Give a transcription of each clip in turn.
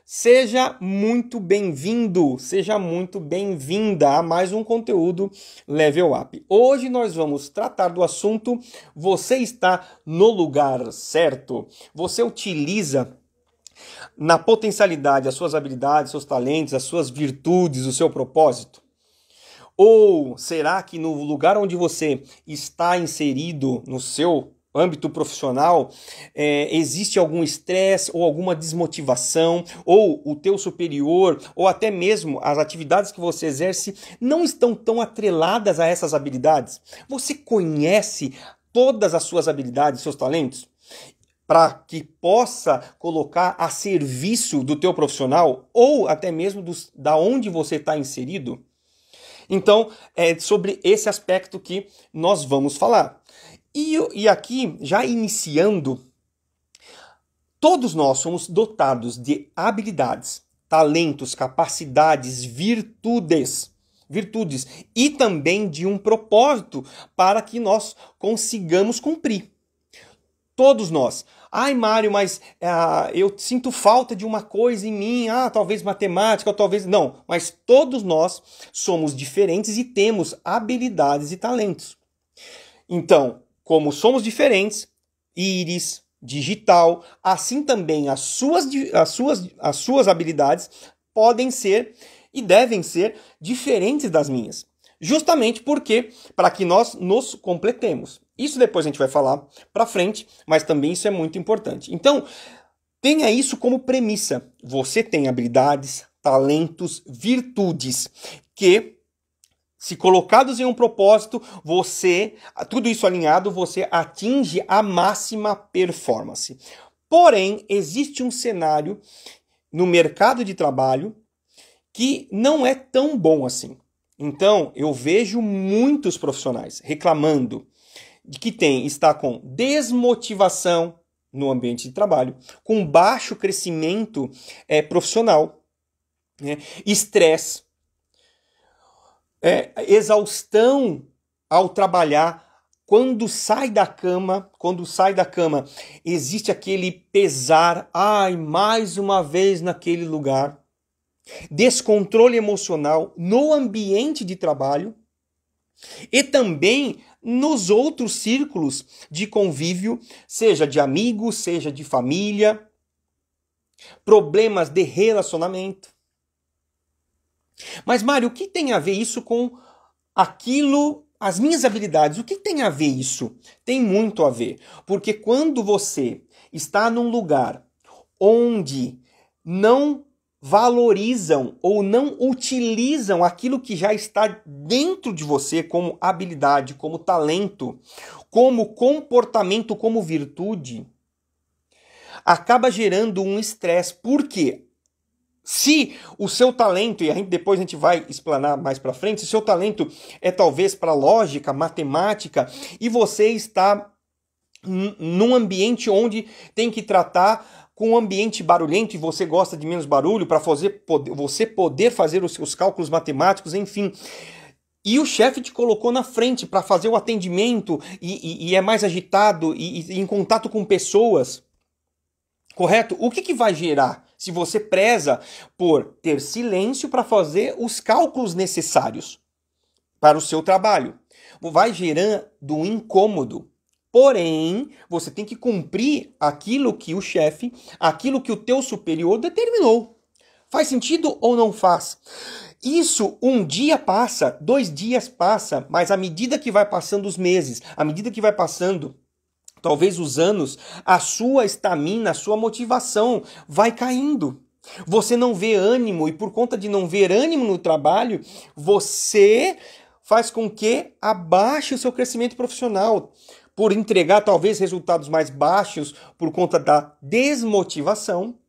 Seja muito bem-vindo, seja muito bem-vinda a mais um conteúdo Level Up. Hoje nós vamos tratar do assunto você está no lugar certo? Você utiliza na potencialidade as suas habilidades, seus talentos, as suas virtudes, o seu propósito? Ou será que no lugar onde você está inserido, no seu âmbito profissional, existe algum estresse ou alguma desmotivação, ou o teu superior, ou até mesmo as atividades que você exerce não estão tão atreladas a essas habilidades? Você conhece todas as suas habilidades, seus talentos, para que possa colocar a serviço do teu profissional, ou até mesmo da onde você está inserido? Então, é sobre esse aspecto que nós vamos falar. E aqui, já iniciando, todos nós somos dotados de habilidades, talentos, capacidades, virtudes e também de um propósito para que nós consigamos cumprir. Todos nós. Ai, Mário, mas eu sinto falta de uma coisa em mim. Talvez matemática, ou talvez... Não, mas todos nós somos diferentes e temos habilidades e talentos. Então, como somos diferentes, íris, digital, assim também as suas habilidades podem ser e devem ser diferentes das minhas. Justamente porque, para que nós nos completemos. Isso depois a gente vai falar para frente, mas também isso é muito importante. Então, tenha isso como premissa. Você tem habilidades, talentos, virtudes que, se colocados em um propósito, tudo isso alinhado, você atinge a máxima performance. Porém, existe um cenário no mercado de trabalho que não é tão bom assim. Então, eu vejo muitos profissionais reclamando de que está com desmotivação no ambiente de trabalho, com baixo crescimento profissional, estresse, exaustão ao trabalhar. Quando sai da cama, existe aquele pesar, mais uma vez naquele lugar. Descontrole emocional no ambiente de trabalho e também nos outros círculos de convívio, seja de amigos, seja de família, problemas de relacionamento. Mas, Mário, o que tem a ver isso com aquilo, as minhas habilidades? O que tem a ver isso? Tem muito a ver, porque quando você está num lugar onde não valorizam ou não utilizam aquilo que já está dentro de você como habilidade, como talento, como comportamento, como virtude, acaba gerando um estresse. Por quê? Se o seu talento, e depois a gente vai explanar mais para frente, se o seu talento é talvez para lógica, matemática, e você está num ambiente onde tem que tratar com um ambiente barulhento e você gosta de menos barulho para você poder fazer os seus cálculos matemáticos, enfim. E o chefe te colocou na frente para fazer o atendimento e é mais agitado e em contato com pessoas, correto? O que vai gerar se você preza por ter silêncio para fazer os cálculos necessários para o seu trabalho? Vai gerando um incômodo. Porém, você tem que cumprir aquilo que o chefe, aquilo que o teu superior determinou. Faz sentido ou não faz? Isso um dia passa, 2 dias passa, mas à medida que vai passando os meses, à medida que vai passando talvez os anos, a sua estamina, a sua motivação vai caindo. Você não vê ânimo e por conta de não ver ânimo no trabalho, você faz com que abaixe o seu crescimento profissional. Por entregar talvez resultados mais baixos por conta da desmotivação,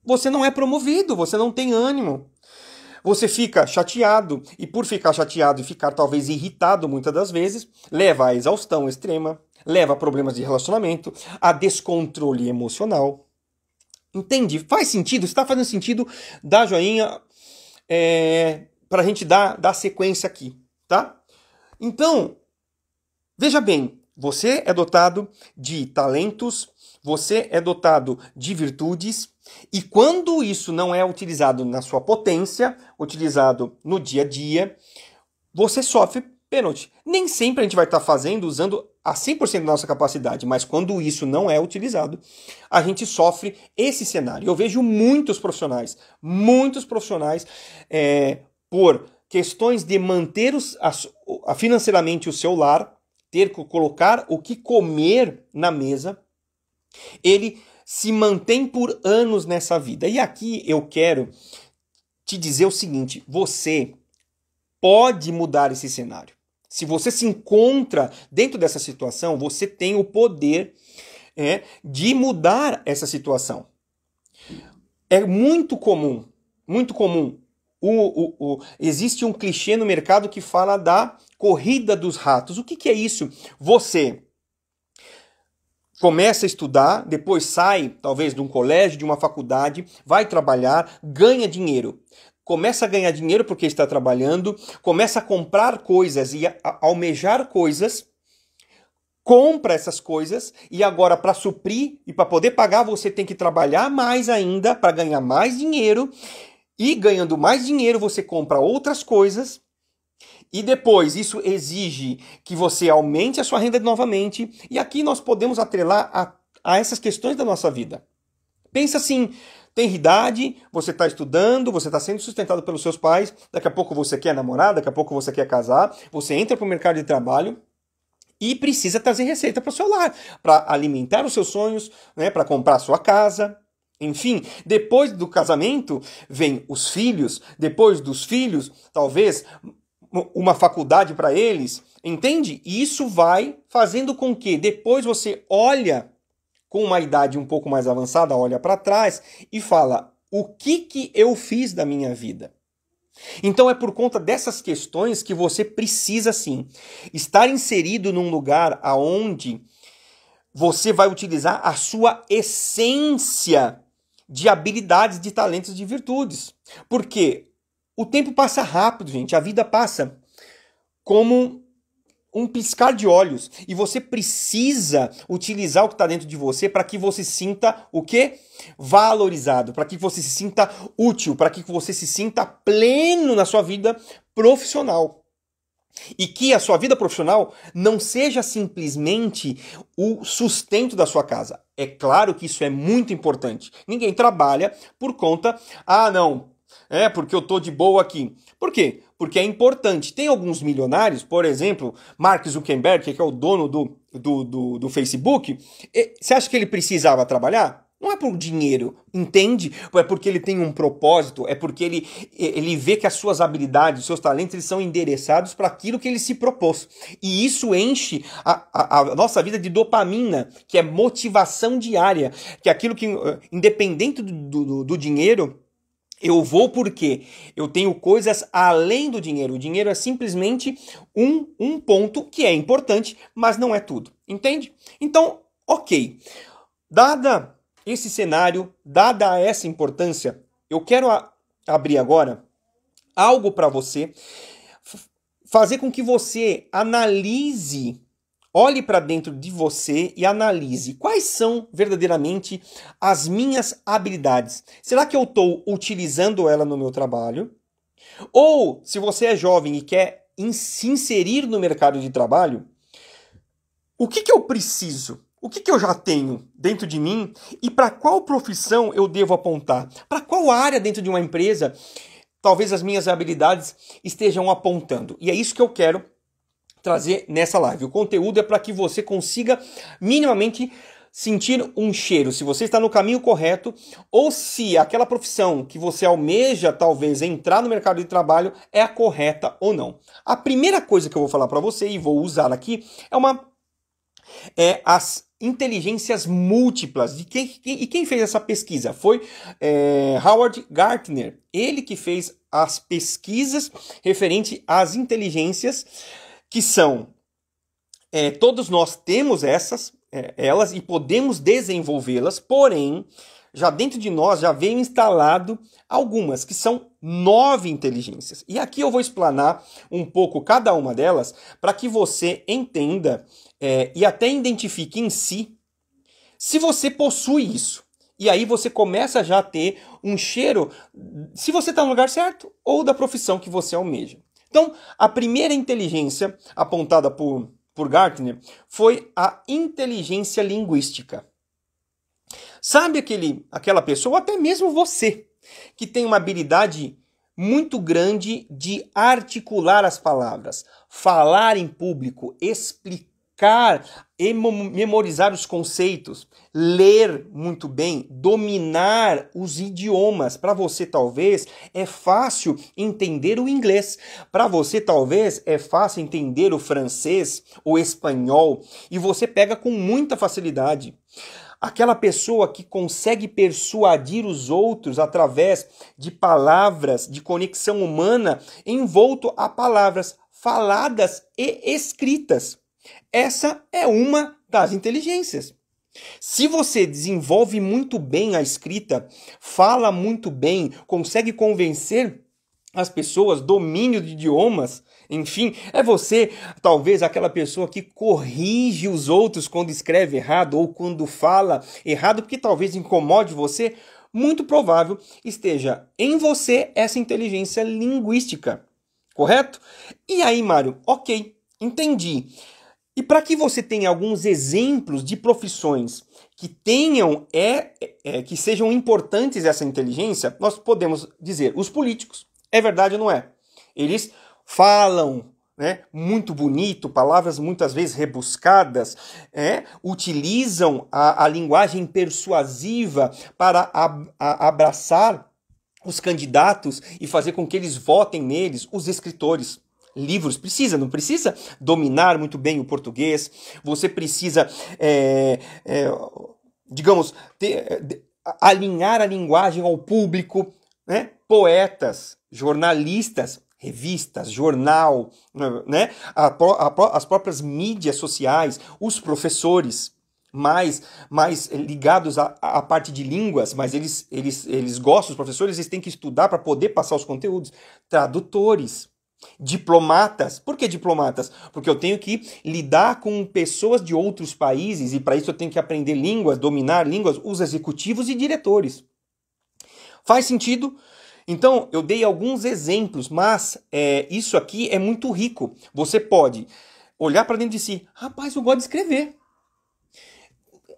você não é promovido, você não tem ânimo. Você fica chateado e por ficar chateado e ficar talvez irritado muitas das vezes, leva à exaustão extrema, leva a problemas de relacionamento, a descontrole emocional. Entende? Faz sentido? Está fazendo sentido? Dá joinha para a gente dar sequência aqui, tá? Então, veja bem, você é dotado de talentos, você é dotado de virtudes E quando isso não é utilizado na sua potência, utilizado no dia a dia, você sofre pênalti. Nem sempre a gente vai estar usando a 100% da nossa capacidade, mas quando isso não é utilizado, a gente sofre esse cenário. Eu vejo muitos profissionais, por questões de manter financeiramente o seu lar, ter que colocar o que comer na mesa, ele se mantém por anos nessa vida. E aqui eu quero te dizer o seguinte, você pode mudar esse cenário. Se você se encontra dentro dessa situação, você tem o poder de mudar essa situação. É muito comum. Existe um clichê no mercado que fala da corrida dos ratos. O que é isso? Você começa a estudar, depois sai, talvez, de um colégio, de uma faculdade, vai trabalhar, ganha dinheiro. Começa a ganhar dinheiro porque está trabalhando, começa a comprar coisas e a almejar coisas, compra essas coisas e agora para suprir e para poder pagar você tem que trabalhar mais ainda para ganhar mais dinheiro e ganhando mais dinheiro você compra outras coisas e depois isso exige que você aumente a sua renda novamente e aqui nós podemos atrelar a essas questões da nossa vida. Pensa assim, tem idade, você está estudando, você está sendo sustentado pelos seus pais, daqui a pouco você quer namorar, daqui a pouco você quer casar, você entra para o mercado de trabalho e precisa trazer receita para o seu lar, para alimentar os seus sonhos, para comprar a sua casa. Enfim, depois do casamento vem os filhos, depois dos filhos, talvez uma faculdade para eles, entende? E isso vai fazendo com que depois você olha com uma idade um pouco mais avançada, olha para trás e fala, o que eu fiz da minha vida? Então é por conta dessas questões que você precisa, sim, estar inserido num lugar aonde você vai utilizar a sua essência de habilidades, de talentos, de virtudes. Porque o tempo passa rápido, gente, a vida passa como um piscar de olhos. E você precisa utilizar o que está dentro de você para que você se sinta o quê? Valorizado, para que você se sinta útil, para que você se sinta pleno na sua vida profissional. E que a sua vida profissional não seja simplesmente o sustento da sua casa. É claro que isso é muito importante. Ninguém trabalha por conta, porque eu tô de boa aqui. Por quê? Porque é importante. Tem alguns milionários, por exemplo, Mark Zuckerberg, que é o dono do Facebook, você acha que ele precisava trabalhar? Não é por dinheiro, entende? É porque ele tem um propósito, é porque ele vê que as suas habilidades, os seus talentos, eles são endereçados para aquilo que ele se propôs. E isso enche a nossa vida de dopamina, que é motivação diária, que é aquilo que, independente do dinheiro, eu vou porque eu tenho coisas além do dinheiro. O dinheiro é simplesmente um ponto que é importante, mas não é tudo, entende? Então, ok. Dada esse cenário, dada essa importância, eu quero abrir agora algo para você, fazer com que você analise, olhe para dentro de você e analise quais são verdadeiramente as minhas habilidades. Será que eu estou utilizando ela no meu trabalho? Ou, se você é jovem e quer se inserir no mercado de trabalho, o que eu preciso? O que eu já tenho dentro de mim e para qual profissão eu devo apontar? Para qual área dentro de uma empresa talvez as minhas habilidades estejam apontando? E é isso que eu quero trazer nessa live. O conteúdo é para que você consiga minimamente sentir um cheiro, se você está no caminho correto ou se aquela profissão que você almeja talvez entrar no mercado de trabalho é a correta ou não. A primeira coisa que eu vou falar para você e vou usar aqui é as inteligências múltiplas. E quem fez essa pesquisa? Foi Howard Gardner. Ele que fez as pesquisas referente às inteligências que são, todos nós temos elas e podemos desenvolvê-las, porém, já dentro de nós já vem instalado algumas, que são 9 inteligências. E aqui eu vou explanar um pouco cada uma delas para que você entenda e até identifique em si se você possui isso. E aí você começa já a ter um cheiro se você está no lugar certo ou da profissão que você almeja. Então, a primeira inteligência apontada por Gartner foi a inteligência linguística. Sabe aquela pessoa, ou até mesmo você, que tem uma habilidade muito grande de articular as palavras, falar em público, explicar e memorizar os conceitos, ler muito bem, dominar os idiomas. Para você, talvez, é fácil entender o inglês. Para você, talvez, é fácil entender o francês, o espanhol, e você pega com muita facilidade. Aquela pessoa que consegue persuadir os outros através de palavras, de conexão humana, envolto a palavras faladas e escritas. Essa é uma das inteligências. Se você desenvolve muito bem a escrita, fala muito bem, consegue convencer as pessoas, domínio de idiomas, enfim, é você, talvez, aquela pessoa que corrige os outros quando escreve errado ou quando fala errado, porque talvez incomode você, muito provável esteja em você essa inteligência linguística, correto? E aí, Mário, ok, entendi. E para que você tenha alguns exemplos de profissões que tenham, que sejam importantes essa inteligência, nós podemos dizer os políticos. É verdade ou não é? Eles falam, né, muito bonito, palavras muitas vezes rebuscadas, utilizam a linguagem persuasiva para abraçar os candidatos e fazer com que eles votem neles, os escritores. Livros, não precisa dominar muito bem o português, você precisa, digamos, alinhar a linguagem ao público, né? Poetas, jornalistas, revistas, jornal, né? As próprias mídias sociais, os professores mais ligados à parte de línguas, mas eles gostam, os professores, eles têm que estudar para poder passar os conteúdos. Tradutores, diplomatas. Por que diplomatas? Porque eu tenho que lidar com pessoas de outros países e para isso eu tenho que aprender línguas, dominar línguas, os executivos e diretores. Faz sentido? Então, eu dei alguns exemplos, mas isso aqui é muito rico. Você pode olhar para dentro de si. Rapaz, eu gosto de escrever.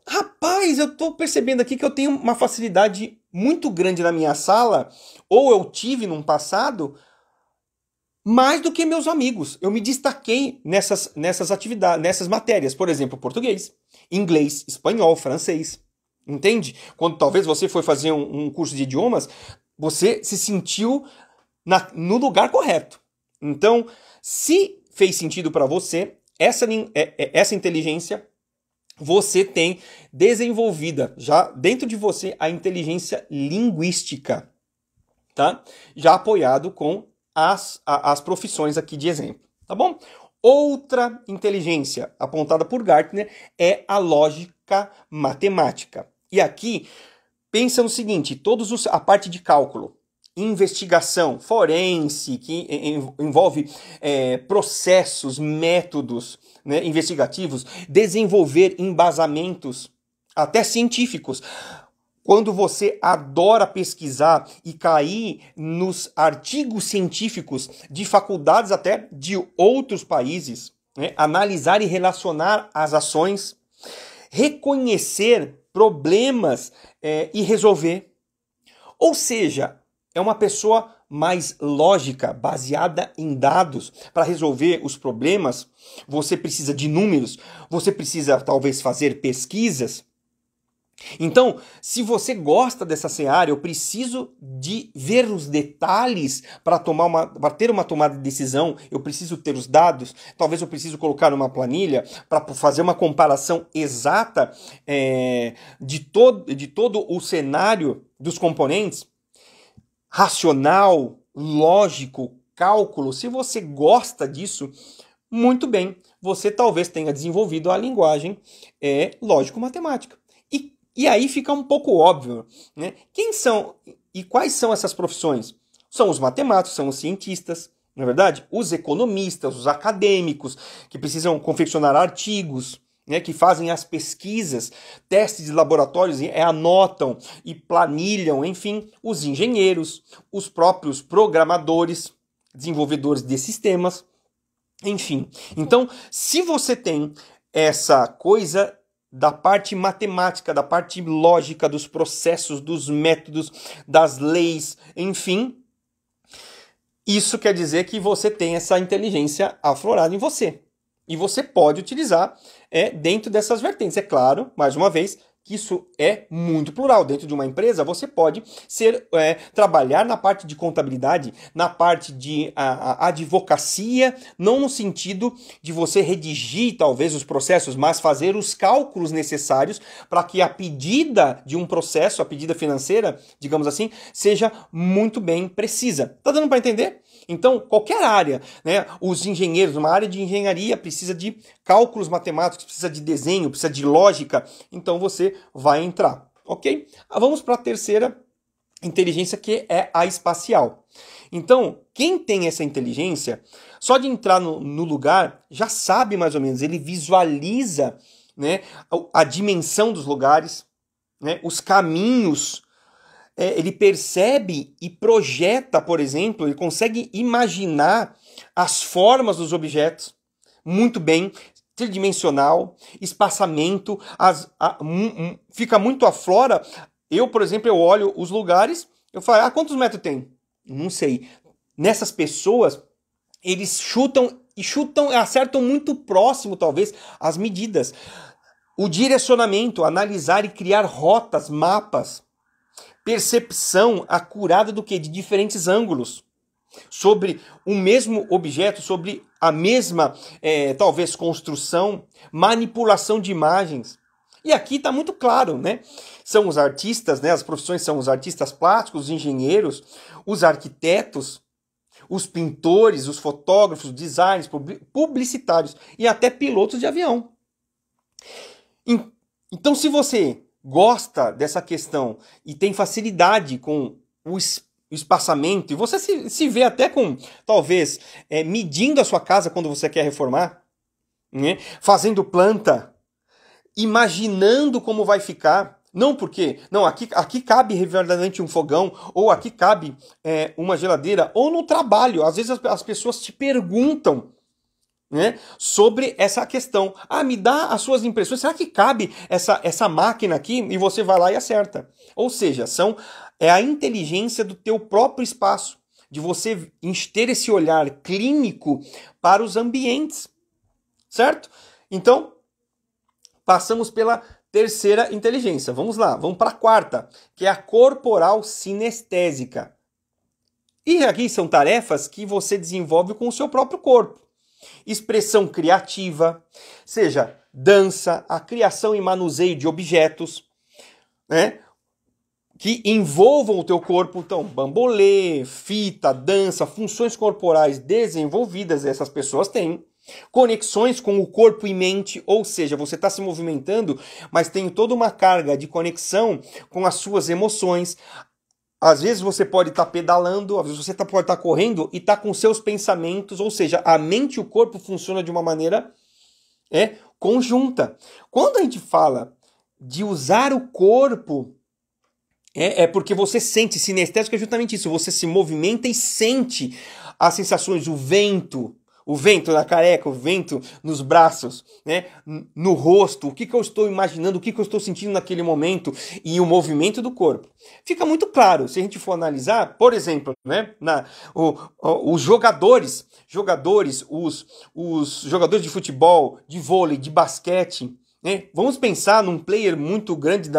Rapaz, eu estou percebendo aqui que eu tenho uma facilidade muito grande na minha sala, ou eu tive num passado, mais do que meus amigos. Eu me destaquei nessas atividades, nessas matérias. Por exemplo, português, inglês, espanhol, francês. Entende? Quando talvez você foi fazer um curso de idiomas, você se sentiu no lugar correto. Então, se fez sentido para você, essa inteligência, você tem desenvolvida já dentro de você a inteligência linguística, tá? Já apoiado com as profissões aqui de exemplo, tá bom? Outra inteligência apontada por Gartner é a lógica matemática. E aqui, pensa no seguinte, a parte de cálculo, investigação forense, que envolve processos, métodos, né, investigativos, desenvolver embasamentos, até científicos. Quando você adora pesquisar e cair nos artigos científicos de faculdades até de outros países, né, analisar e relacionar as ações, reconhecer problemas e resolver. Ou seja, é uma pessoa mais lógica, baseada em dados. Para resolver os problemas, você precisa de números, você precisa talvez fazer pesquisas. Então, se você gosta dessa seara, eu preciso de ver os detalhes para ter uma tomada de decisão, eu preciso ter os dados, talvez eu preciso colocar uma planilha para fazer uma comparação exata de todo o cenário dos componentes, racional, lógico, cálculo. Se você gosta disso, muito bem, você talvez tenha desenvolvido a linguagem lógico-matemática. E aí fica um pouco óbvio, né? Quem são e quais são essas profissões? São os matemáticos, são os cientistas, não é verdade? Os economistas, os acadêmicos, que precisam confeccionar artigos, né, que fazem as pesquisas, testes de laboratórios, anotam e planilham, enfim, os engenheiros, os próprios programadores, desenvolvedores de sistemas, enfim. Então, se você tem essa coisa da parte matemática, da parte lógica, dos processos, dos métodos, das leis, enfim, isso quer dizer que você tem essa inteligência aflorada em você. E você pode utilizar dentro dessas vertentes. É claro, mais uma vez, que isso é muito plural. Dentro de uma empresa, você pode trabalhar na parte de contabilidade, na parte de advocacia, não no sentido de você redigir, talvez, os processos, mas fazer os cálculos necessários para que a pedida de um processo, a pedida financeira, digamos assim, seja muito bem precisa. Tá dando para entender? Então, qualquer área, né? Os engenheiros, uma área de engenharia precisa de cálculos matemáticos, precisa de desenho, precisa de lógica, então você vai entrar, ok? Vamos para a terceira inteligência, que é a espacial. Então, quem tem essa inteligência, só de entrar no lugar, já sabe mais ou menos, ele visualiza, né, a dimensão dos lugares, né, os caminhos, ele percebe e projeta, por exemplo, ele consegue imaginar as formas dos objetos muito bem, tridimensional, espaçamento, fica muito aflora. Eu, por exemplo, eu olho os lugares, eu falo, quantos metros tem? Não sei. Nessas pessoas, eles chutam, acertam muito próximo, talvez, as medidas. O direcionamento, analisar e criar rotas, mapas. Percepção acurada do quê? De diferentes ângulos. Sobre o mesmo objeto, sobre a mesma, talvez, construção, manipulação de imagens. E aqui está muito claro, né? São os artistas, né? As profissões são os artistas plásticos, os engenheiros, os arquitetos, os pintores, os fotógrafos, designers, publicitários e até pilotos de avião. Então, se você gosta dessa questão e tem facilidade com o espaçamento, e você se vê até com, talvez, medindo a sua casa quando você quer reformar, né? Fazendo planta, imaginando como vai ficar, aqui cabe verdadeiramente um fogão, ou aqui cabe uma geladeira, ou no trabalho, às vezes as pessoas te perguntam, né, sobre essa questão. Me dá as suas impressões. Será que cabe essa máquina aqui? E você vai lá e acerta. Ou seja, é a inteligência do teu próprio espaço, de você ter esse olhar clínico para os ambientes, certo? Então, passamos pela terceira inteligência. Vamos lá, vamos para a quarta, que é a corporal sinestésica. E aqui são tarefas que você desenvolve com o seu próprio corpo. Expressão criativa, seja dança, a criação e manuseio de objetos, né, que envolvam o teu corpo. Então, bambolê, fita, dança, funções corporais desenvolvidas, essas pessoas têm. Conexões com o corpo e mente, ou seja, você está se movimentando, mas tem toda uma carga de conexão com as suas emoções. Às vezes você pode estar pedalando, às vezes você pode estar correndo e estar com seus pensamentos, ou seja, a mente e o corpo funcionam de uma maneira conjunta. Quando a gente fala de usar o corpo, é porque você sente, sinestésico é justamente isso, você se movimenta e sente as sensações, o vento na careca, o vento nos braços, né? No rosto, o que eu estou imaginando, o que eu estou sentindo naquele momento e o movimento do corpo. Fica muito claro, se a gente for analisar, por exemplo, né? Os jogadores, os jogadores de futebol, de vôlei, de basquete, né? Vamos pensar num player muito grande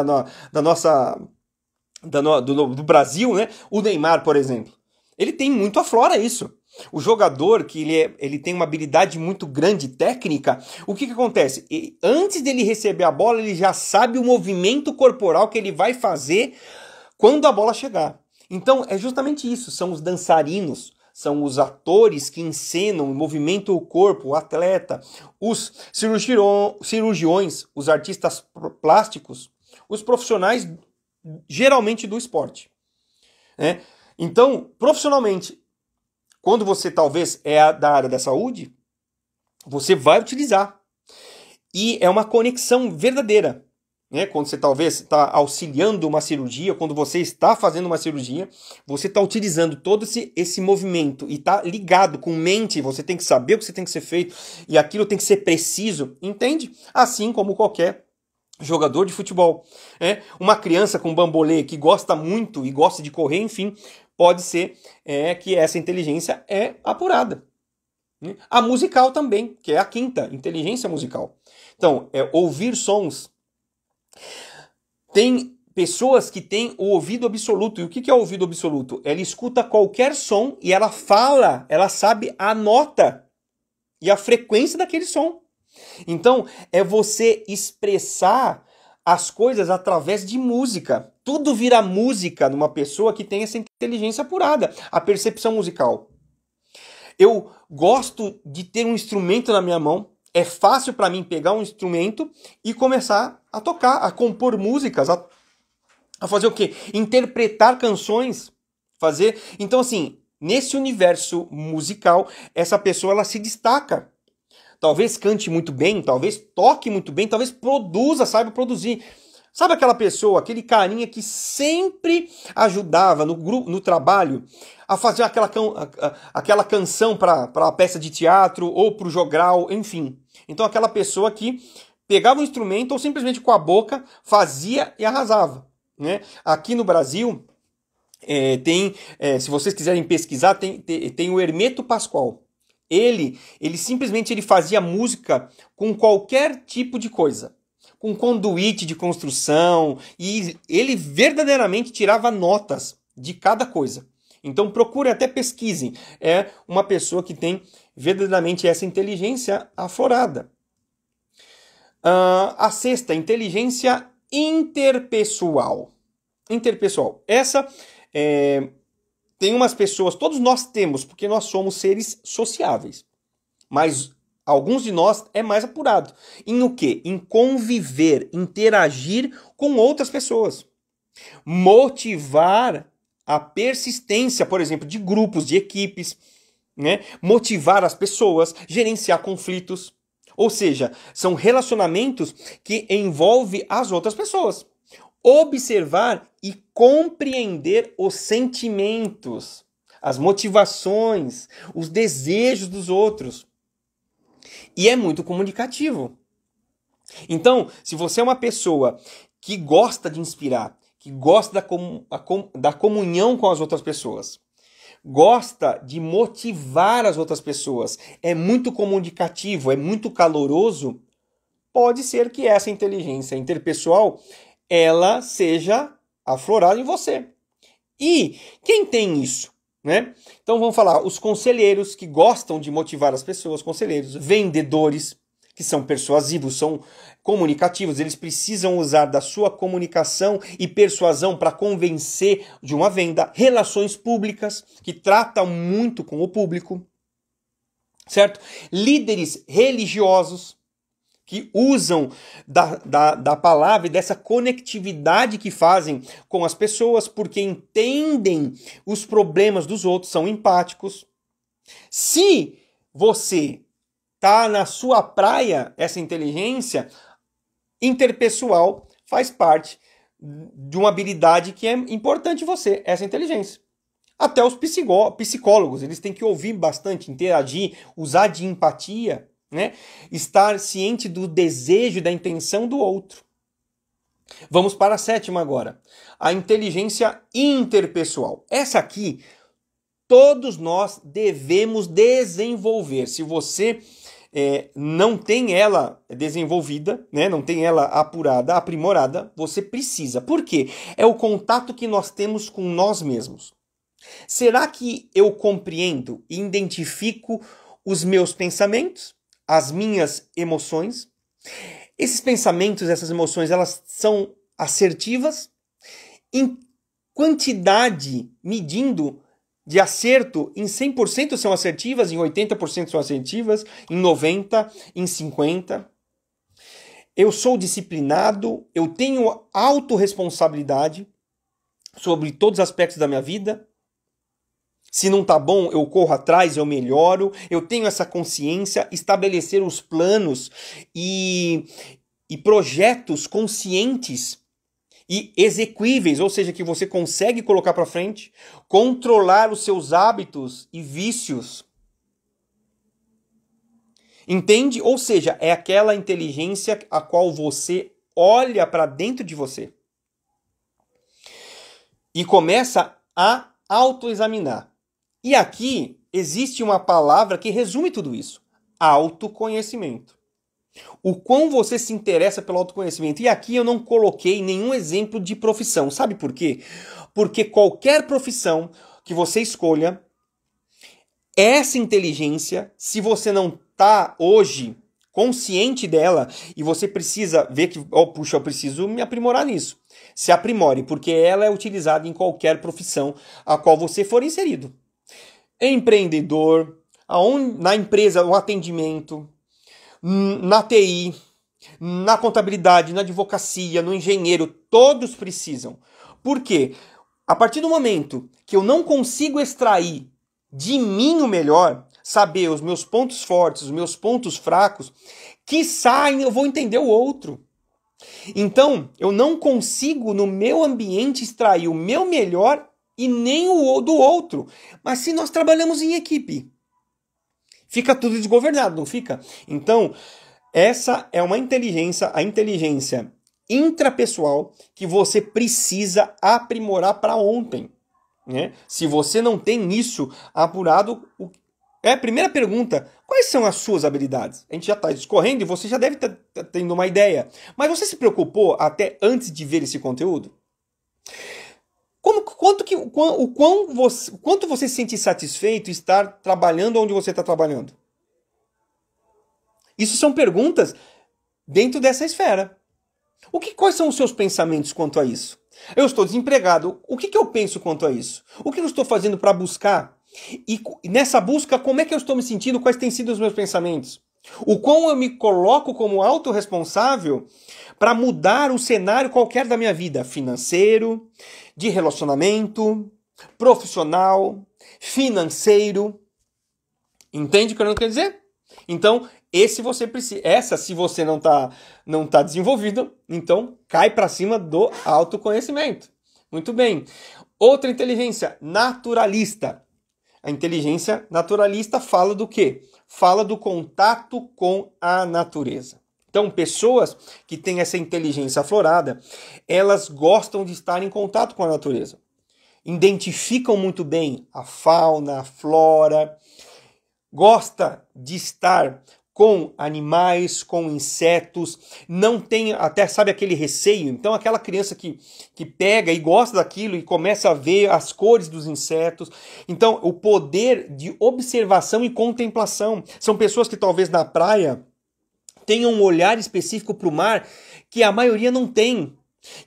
do Brasil, né? O Neymar, por exemplo. Ele tem muito aflora isso. O jogador que ele tem uma habilidade muito grande técnica, o que acontece? Antes dele receber a bola, ele já sabe o movimento corporal que ele vai fazer quando a bola chegar. Então, é justamente isso. São os dançarinos, são os atores que encenam, movimentam o corpo, o atleta, os cirurgiões, os artistas plásticos, os profissionais, geralmente do esporte, né? Então, profissionalmente, quando você talvez da área da saúde, você vai utilizar. E é uma conexão verdadeira. Né? Quando você talvez está auxiliando uma cirurgia, quando você está fazendo uma cirurgia, você está utilizando todo esse movimento e está ligado com mente, você tem que saber o que você tem que ser feito e aquilo tem que ser preciso, entende? Assim como qualquer jogador de futebol. Né? Uma criança com bambolê que gosta muito e gosta de correr, enfim, pode ser que essa inteligência é apurada. A musical também, que é a quinta, inteligência musical. Então, ouvir sons. Tem pessoas que têm o ouvido absoluto. E o que é o ouvido absoluto? Ela escuta qualquer som e ela fala, ela sabe a nota e a frequência daquele som. Então, é você expressar as coisas através de música. Tudo vira música numa pessoa que tem essa inteligência apurada, a percepção musical. Eu gosto de ter um instrumento na minha mão. É fácil para mim pegar um instrumento e começar a tocar, a compor músicas, a fazer o quê? Interpretar canções, fazer... Então, assim, nesse universo musical, essa pessoa ela se destaca. Talvez cante muito bem, talvez toque muito bem, talvez produza, saiba produzir. Sabe aquela pessoa, aquele carinha que sempre ajudava no grupo, no trabalho, a fazer aquela canção para a peça de teatro ou para o jogral, enfim. Então aquela pessoa que pegava um instrumento ou simplesmente com a boca fazia e arrasava. Né? Aqui no Brasil, se vocês quiserem pesquisar, tem o Hermeto Pascoal. Ele simplesmente fazia música com qualquer tipo de coisa. Com conduíte de construção, e ele verdadeiramente tirava notas de cada coisa. Então procure, até pesquisem. É uma pessoa que tem verdadeiramente essa inteligência aflorada. A sexta, inteligência interpessoal. Interpessoal. Essa tem umas pessoas, todos nós temos, porque nós somos seres sociáveis. Mas alguns de nós é mais apurado. Em o quê? Em conviver, interagir com outras pessoas. Motivar a persistência, por exemplo, de grupos, de equipes. Né? Motivar as pessoas, gerenciar conflitos. Ou seja, são relacionamentos que envolvem as outras pessoas. Observar e compreender os sentimentos, as motivações, os desejos dos outros. E é muito comunicativo. Então, se você é uma pessoa que gosta de inspirar, que gosta da comunhão com as outras pessoas, gosta de motivar as outras pessoas, é muito comunicativo, é muito caloroso, pode ser que essa inteligência interpessoal ela seja aflorada em você. E quem tem isso? Né? Então vamos falar, os conselheiros que gostam de motivar as pessoas, conselheiros, vendedores que são persuasivos, são comunicativos, eles precisam usar da sua comunicação e persuasão para convencer de uma venda, relações públicas que tratam muito com o público, certo? Líderes religiosos que usam da palavra e dessa conectividade que fazem com as pessoas, porque entendem os problemas dos outros, são empáticos. Se você está na sua praia, essa inteligência interpessoal faz parte de uma habilidade que é importante em você, essa inteligência. Até os psicólogos, eles têm que ouvir bastante, interagir, usar de empatia, né? Estar ciente do desejo e da intenção do outro. Vamos para a sétima agora. A inteligência interpessoal. Essa aqui, todos nós devemos desenvolver. Se você não tem ela desenvolvida, né? Não tem ela apurada, aprimorada, você precisa. Por quê? É o contato que nós temos com nós mesmos. Será que eu compreendo e identifico os meus pensamentos? As minhas emoções? Esses pensamentos, essas emoções, elas são assertivas? Em quantidade, medindo de acerto, em 100% são assertivas, em 80% são assertivas, em 90%, em 50%. Eu sou disciplinado, eu tenho autorresponsabilidade sobre todos os aspectos da minha vida. Se não tá bom, eu corro atrás, eu melhoro, eu tenho essa consciência, estabelecer os planos e projetos conscientes e exequíveis, ou seja, que você consegue colocar para frente, controlar os seus hábitos e vícios. Entende? Ou seja, é aquela inteligência a qual você olha para dentro de você e começa a autoexaminar. E aqui existe uma palavra que resume tudo isso: autoconhecimento. O quão você se interessa pelo autoconhecimento. E aqui eu não coloquei nenhum exemplo de profissão. Sabe por quê? Porque qualquer profissão que você escolha, essa inteligência, se você não está hoje consciente dela e você precisa ver que, puxa, eu preciso me aprimorar nisso. Se aprimore, porque ela é utilizada em qualquer profissão a qual você for inserido. Empreendedor, na empresa, o atendimento, na TI, na contabilidade, na advocacia, no engenheiro, todos precisam. Por quê? A partir do momento que eu não consigo extrair de mim o melhor, saber os meus pontos fortes, os meus pontos fracos, quiçá eu vou entender o outro. Então, eu não consigo no meu ambiente extrair o meu melhor e nem o do outro. Mas se nós trabalhamos em equipe, fica tudo desgovernado, não fica? Então, essa é uma inteligência, a inteligência intrapessoal que você precisa aprimorar para ontem. Né? Se você não tem isso apurado, a primeira pergunta: quais são as suas habilidades? A gente já está discorrendo e você já deve estar tendo uma ideia. Mas você se preocupou até antes de ver esse conteúdo? Quanto você se sente satisfeito em estar trabalhando onde você está trabalhando? Isso são perguntas dentro dessa esfera. Quais são os seus pensamentos quanto a isso? Eu estou desempregado. O que eu penso quanto a isso? O que eu estou fazendo para buscar? E nessa busca, como é que eu estou me sentindo? Quais têm sido os meus pensamentos? O quão eu me coloco como autorresponsável para mudar o cenário qualquer da minha vida, financeiro, de relacionamento, profissional, financeiro. Entende o que eu quero dizer? Então, se você não tá desenvolvido, então cai para cima do autoconhecimento. Muito bem. Outra inteligência, naturalista. A inteligência naturalista fala do quê? Fala do contato com a natureza. Então, pessoas que têm essa inteligência aflorada, elas gostam de estar em contato com a natureza. Identificam muito bem a fauna, a flora, gosta de estar com animais, com insetos, não tem até, sabe, aquele receio. Então, aquela criança que pega e gosta daquilo e começa a ver as cores dos insetos. Então, o poder de observação e contemplação. São pessoas que talvez na praia tenham um olhar específico para o mar que a maioria não tem.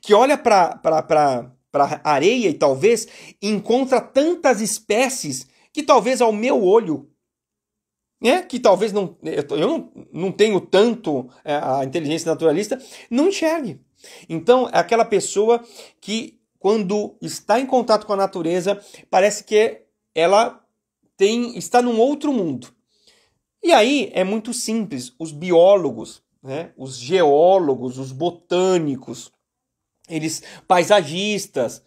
Que olha para a areia e talvez encontra tantas espécies que talvez ao meu olho, que talvez eu não tenho tanto a inteligência naturalista, não enxergue. Então, é aquela pessoa que, quando está em contato com a natureza, parece que ela está num outro mundo. E aí é muito simples. Os biólogos, os geólogos, os botânicos, paisagistas,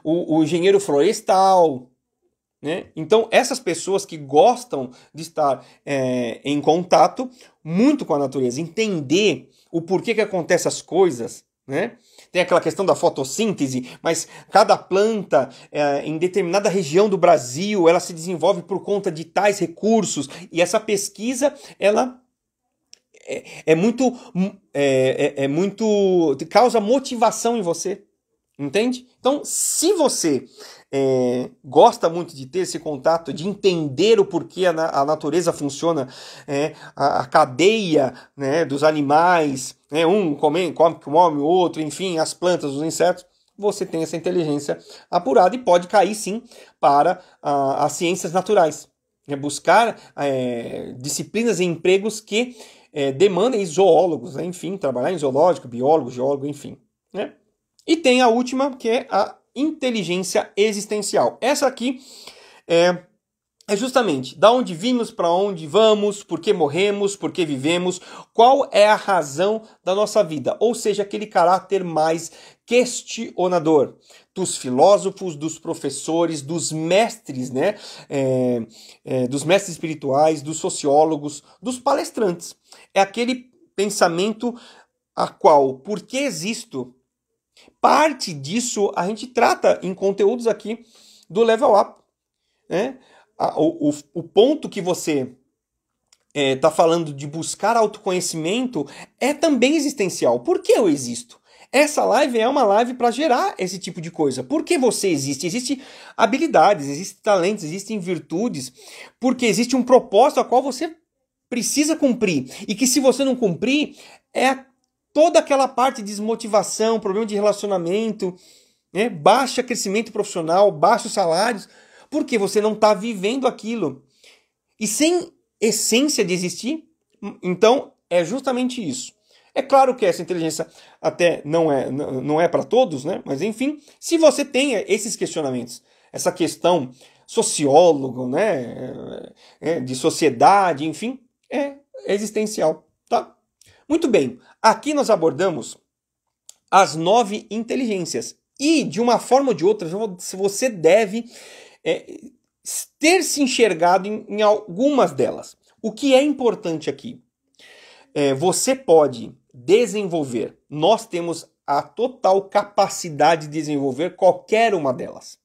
o engenheiro florestal, então, essas pessoas que gostam de estar em contato muito com a natureza, entender o porquê que acontecem as coisas, Tem aquela questão da fotossíntese, mas cada planta em determinada região do Brasil, ela se desenvolve por conta de tais recursos, e essa pesquisa, ela causa motivação em você, entende? Então, se você gosta muito de ter esse contato, de entender o porquê a natureza funciona, a cadeia, dos animais, um come o outro, enfim, as plantas, os insetos, você tem essa inteligência apurada e pode cair sim para as ciências naturais. Buscar disciplinas e empregos que demandem zoólogos, enfim, trabalhar em zoológico, biólogo, geólogo, enfim. E tem a última, que é a inteligência existencial. Essa aqui é justamente da onde vimos, para onde vamos, por que morremos, por que vivemos, qual é a razão da nossa vida, ou seja, aquele caráter mais questionador dos filósofos, dos professores, dos mestres, né? Dos mestres espirituais, dos sociólogos, dos palestrantes. É aquele pensamento a qual, por que existo, parte disso a gente trata em conteúdos aqui do Level Up, né? O ponto que você está falando de buscar autoconhecimento é também existencial. Por que eu existo? Essa live é uma live para gerar esse tipo de coisa. Por que você existe? Existem habilidades, existem talentos, existem virtudes, porque existe um propósito a qual você precisa cumprir. E que se você não cumprir, é toda aquela parte de desmotivação, problema de relacionamento, né? Baixo crescimento profissional, baixos salários, porque você não está vivendo aquilo. E sem essência de existir, então é justamente isso. É claro que essa inteligência até não é para todos, né? Mas enfim, se você tem esses questionamentos, essa questão sociólogo, né? De sociedade, enfim, é existencial, tá? Muito bem, aqui nós abordamos as 9 inteligências. E, de uma forma ou de outra, você deve ter se enxergado em algumas delas. O que é importante aqui? Você pode desenvolver, nós temos a total capacidade de desenvolver qualquer uma delas.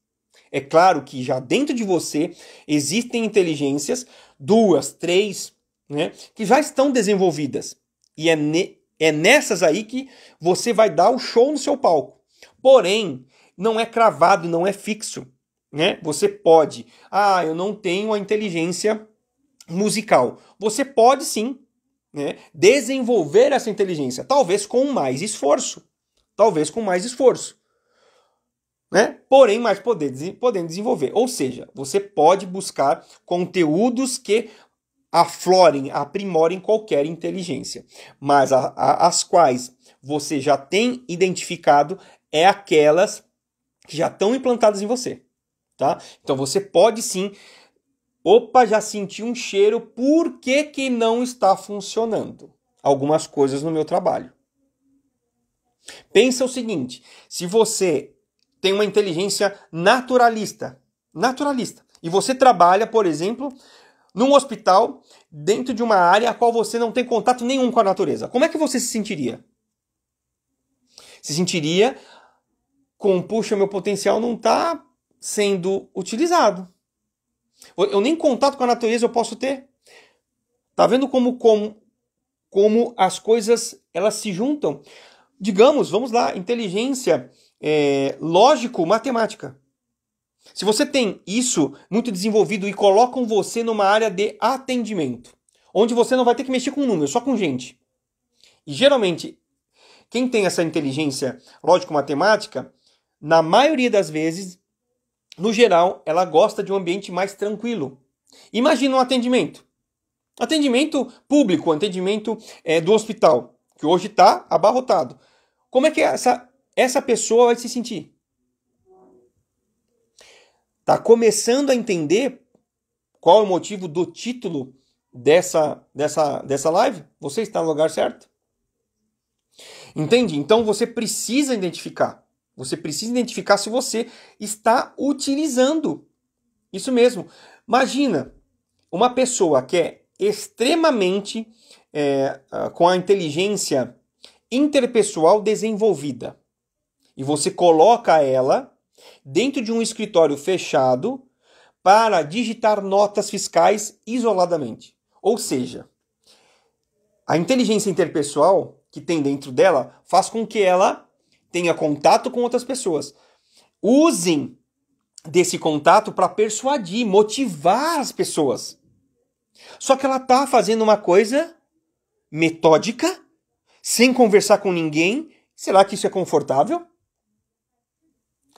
É claro que já dentro de você existem inteligências, 2, 3, né, que já estão desenvolvidas. E é nessas aí que você vai dar o show no seu palco. Porém, não é cravado, não é fixo. Né? Você pode, eu não tenho a inteligência musical. Você pode sim, né, desenvolver essa inteligência, talvez com mais esforço. Né? Porém, mais podendo desenvolver. Ou seja, você pode buscar conteúdos que aflorem, aprimorem qualquer inteligência. Mas as quais você já tem identificado é aquelas que já estão implantadas em você. Tá? Então você pode sim, já senti um cheiro, por que não está funcionando algumas coisas no meu trabalho? Pensa o seguinte, se você tem uma inteligência naturalista, e você trabalha, por exemplo, num hospital, dentro de uma área a qual você não tem contato nenhum com a natureza, como é que você se sentiria? Se sentiria com, puxa, meu potencial não está sendo utilizado. Eu nem contato com a natureza eu posso ter. Tá vendo como as coisas elas se juntam? Digamos, vamos lá, inteligência lógico-matemática. Se você tem isso muito desenvolvido e colocam você numa área de atendimento, onde você não vai ter que mexer com números, só com gente. E geralmente, quem tem essa inteligência lógico-matemática, na maioria das vezes, no geral, ela gosta de um ambiente mais tranquilo. Imagina um atendimento. Atendimento público, atendimento do hospital, que hoje está abarrotado. Como é que essa pessoa vai se sentir? Está começando a entender qual é o motivo do título dessa live? Você está no lugar certo? Entende? Então você precisa identificar. Você precisa identificar se você está utilizando. Isso mesmo. Imagina uma pessoa que é extremamente com a inteligência interpessoal desenvolvida. E você coloca ela dentro de um escritório fechado para digitar notas fiscais isoladamente. Ou seja, a inteligência interpessoal que tem dentro dela faz com que ela tenha contato com outras pessoas. Usem desse contato para persuadir, motivar as pessoas. Só que ela está fazendo uma coisa metódica, sem conversar com ninguém. Será que isso é confortável?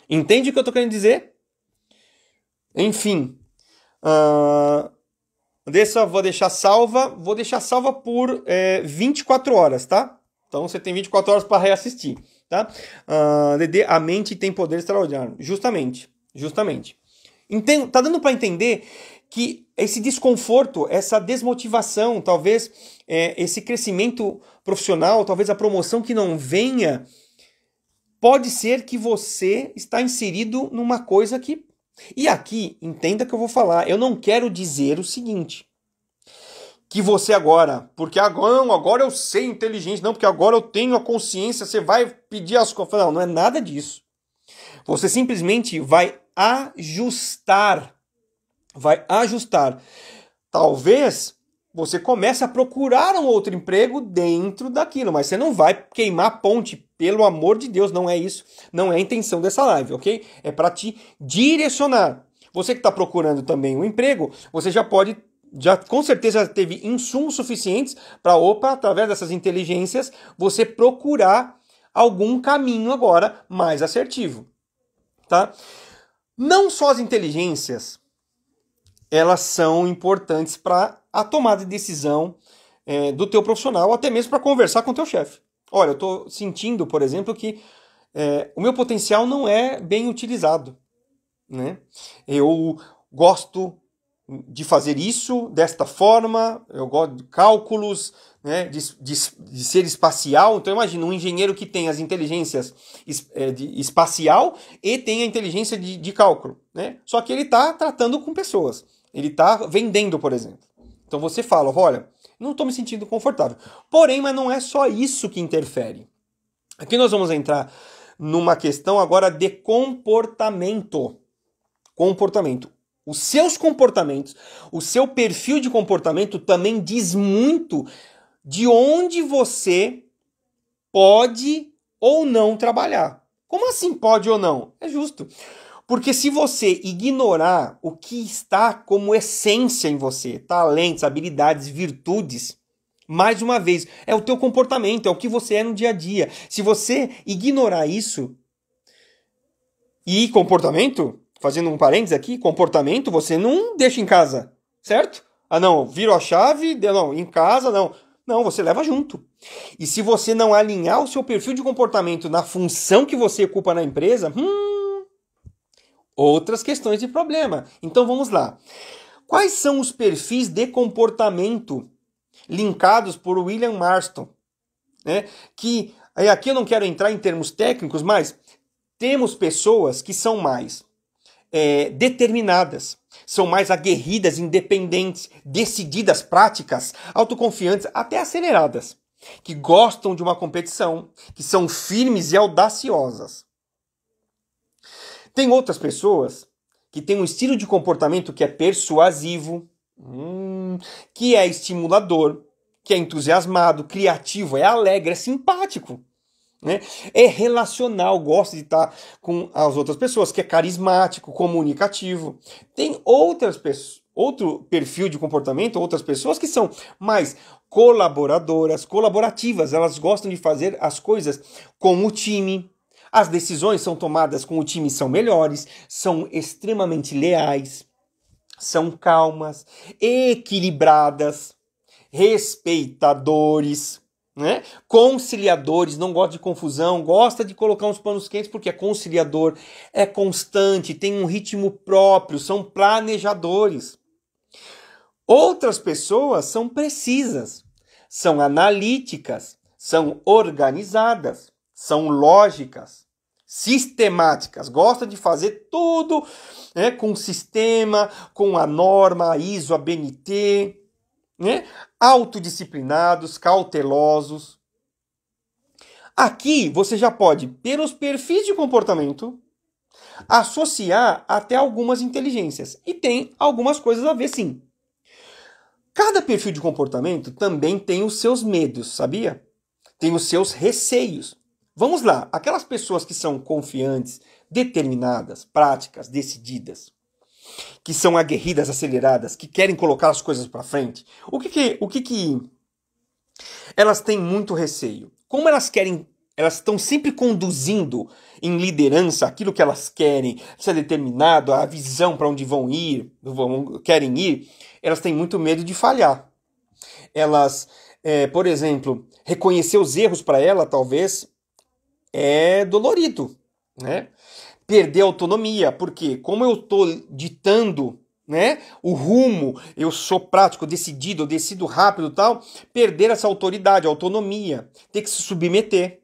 Entende o que eu estou querendo dizer? Enfim. Vou deixar salva por 24 horas, tá? Então você tem 24 horas para reassistir. Tá? A mente tem poder extraordinário. Justamente. Tá dando para entender que esse desconforto, essa desmotivação, talvez esse crescimento profissional, talvez a promoção que não venha, pode ser que você está inserido numa coisa que... E aqui, entenda que eu vou falar, eu não quero dizer o seguinte, que você agora, porque agora eu sei inteligência, não, porque agora eu tenho a consciência, você vai pedir as coisas. Não, não é nada disso. Você simplesmente vai ajustar. Talvez você comece a procurar um outro emprego dentro daquilo, mas você não vai queimar a ponte, pelo amor de Deus, não é isso. Não é a intenção dessa live, ok? É para te direcionar. Você que está procurando também um emprego, você já com certeza teve insumos suficientes para, através dessas inteligências, você procurar algum caminho agora mais assertivo, tá? Não só as inteligências, elas são importantes para a tomada de decisão do teu profissional, até mesmo para conversar com o teu chefe. Olha, eu estou sentindo, por exemplo, que o meu potencial não é bem utilizado, né? Eu gosto de fazer isso desta forma, eu gosto de cálculos, né, de ser espacial. Então imagina um engenheiro que tem as inteligências espacial e tem a inteligência de cálculo, né? Só que ele está tratando com pessoas, ele está vendendo, por exemplo. Então você fala, olha, não estou me sentindo confortável. Porém, mas não é só isso que interfere. Aqui nós vamos entrar numa questão agora de comportamento. Os seus comportamentos, o seu perfil de comportamento também diz muito de onde você pode ou não trabalhar. Como assim pode ou não? É justo. Porque se você ignorar o que está como essência em você, talentos, habilidades, virtudes, mais uma vez, é o teu comportamento, é o que você é no dia a dia. Se você ignorar isso, e comportamento... Fazendo um parênteses aqui, comportamento você não deixa em casa, certo? Ah não, viro a chave, não, em casa não. Não, você leva junto. E se você não alinhar o seu perfil de comportamento na função que você ocupa na empresa, outras questões de problema. Então vamos lá. Quais são os perfis de comportamento linkados por William Marston? Né? Que aqui eu não quero entrar em termos técnicos, mas temos pessoas que são mais determinadas, são mais aguerridas, independentes, decididas, práticas, autoconfiantes, até aceleradas, que gostam de uma competição, que são firmes e audaciosas. Tem outras pessoas que têm um estilo de comportamento que é persuasivo, que é estimulador, que é entusiasmado, criativo, é alegre, é simpático. Né? É relacional, gosta de estar com as outras pessoas, que é carismático, comunicativo. Tem outro perfil de comportamento, outras pessoas que são mais colaborativas, elas gostam de fazer as coisas com o time. As decisões são tomadas com o time, são melhores, são extremamente leais, são calmas, equilibradas, respeitadores, né? Conciliadores, não gosta de confusão, gosta de colocar uns panos quentes porque é conciliador, é constante, tem um ritmo próprio, são planejadores. Outras pessoas são precisas, são analíticas, são organizadas, são lógicas, sistemáticas, gosta de fazer tudo, né, com sistema, com a norma, a ISO, a BNT, né? Autodisciplinados, cautelosos. Aqui você já pode, pelos perfis de comportamento, associar até algumas inteligências. E tem algumas coisas a ver, sim. Cada perfil de comportamento também tem os seus medos, sabia? Tem os seus receios. Vamos lá, aquelas pessoas que são confiantes, determinadas, práticas, decididas, que são aguerridas, aceleradas, que querem colocar as coisas para frente. O que elas têm muito receio? Como elas estão sempre conduzindo em liderança aquilo que elas querem, ser determinado, a visão para onde querem ir, elas têm muito medo de falhar. Elas, por exemplo, reconhecer os erros para ela, talvez, é dolorido, né? perder a autonomia, porque como eu estou ditando, né, o rumo, eu sou prático, decidido, eu decido rápido e tal, perder essa autoridade, autonomia, ter que se submeter.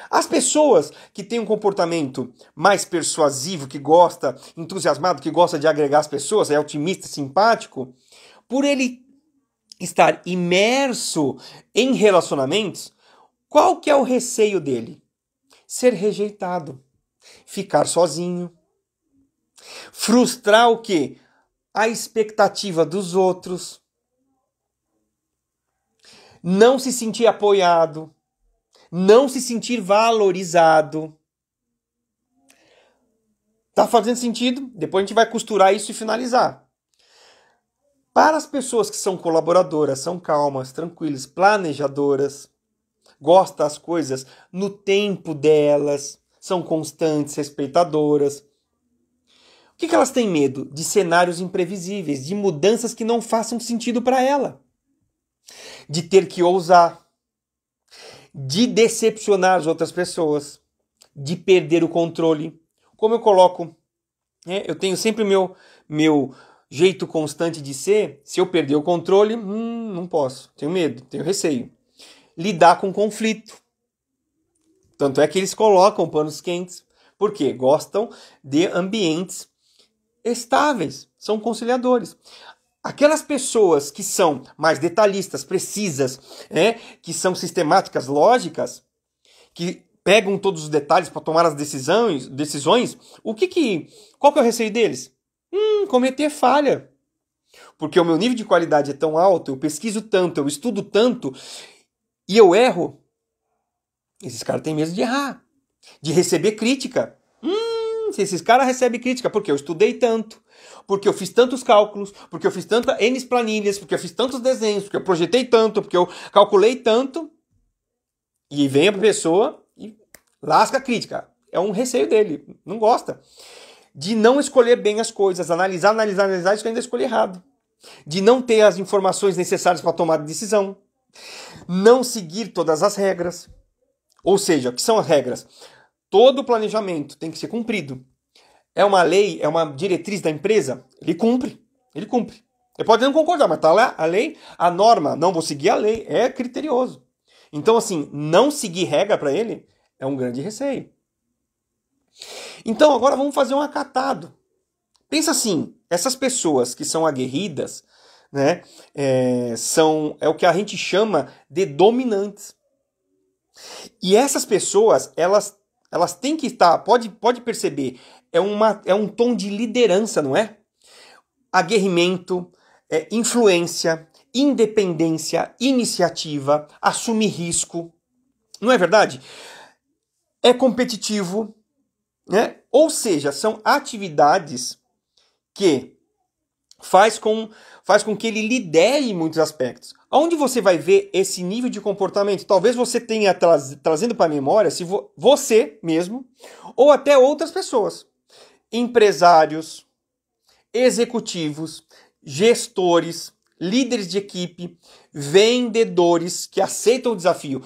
As pessoas que têm um comportamento mais persuasivo, que gosta, entusiasmado, que gosta de agregar as pessoas, é otimista, simpático, por ele estar imerso em relacionamentos, qual que é o receio dele? Ser rejeitado, ficar sozinho, frustrar o quê? A expectativa dos outros, não se sentir apoiado, não se sentir valorizado. Tá fazendo sentido? Depois a gente vai costurar isso e finalizar. Para as pessoas que são colaboradoras, são calmas, tranquilas, planejadoras, gostam das coisas no tempo delas, são constantes, respeitadoras. O que elas têm medo? De cenários imprevisíveis, de mudanças que não façam sentido para ela, de ter que ousar, de decepcionar as outras pessoas, de perder o controle. Como eu coloco, eu tenho sempre meu jeito constante de ser. Se eu perder o controle, não posso, tenho medo, tenho receio. Lidar com conflito. Tanto é que eles colocam panos quentes, porque gostam de ambientes estáveis, são conciliadores. Aquelas pessoas que são mais detalhistas, precisas, que são sistemáticas, lógicas, que pegam todos os detalhes para tomar as decisões, qual que é o receio deles? Cometer falha. Porque o meu nível de qualidade é tão alto, eu pesquiso tanto, eu estudo tanto, e eu erro. Esses caras têm medo de errar, de receber crítica. Se esses caras recebem crítica, porque eu estudei tanto, porque eu fiz tantos cálculos, porque eu fiz tantas N planilhas, porque eu fiz tantos desenhos, porque eu projetei tanto, porque eu calculei tanto, e vem a pessoa e lasca a crítica. É um receio dele, não gosta. De não escolher bem as coisas, analisar, isso ainda escolher errado. De não ter as informações necessárias para tomar decisão. Não seguir todas as regras. Ou seja, o que são as regras? Todo planejamento tem que ser cumprido. É uma lei, é uma diretriz da empresa, ele cumpre. Ele pode não concordar, mas tá lá a lei, a norma, não vou seguir a lei, é criterioso. Então, assim, não seguir regra para ele é um grande receio. Então, agora vamos fazer um acatado. Pensa assim, essas pessoas que são aguerridas, né, é o que a gente chama de dominantes. E essas pessoas, elas têm que estar, pode perceber, é um tom de liderança, não é? Aguerrimento, influência, independência, iniciativa, assumir risco. Não é verdade? É competitivo, né? Ou seja, são atividades que faz com que ele lidere em muitos aspectos. Onde você vai ver esse nível de comportamento? Talvez você tenha trazendo para a memória, se você mesmo, ou até outras pessoas. Empresários, executivos, gestores, líderes de equipe, vendedores que aceitam o desafio.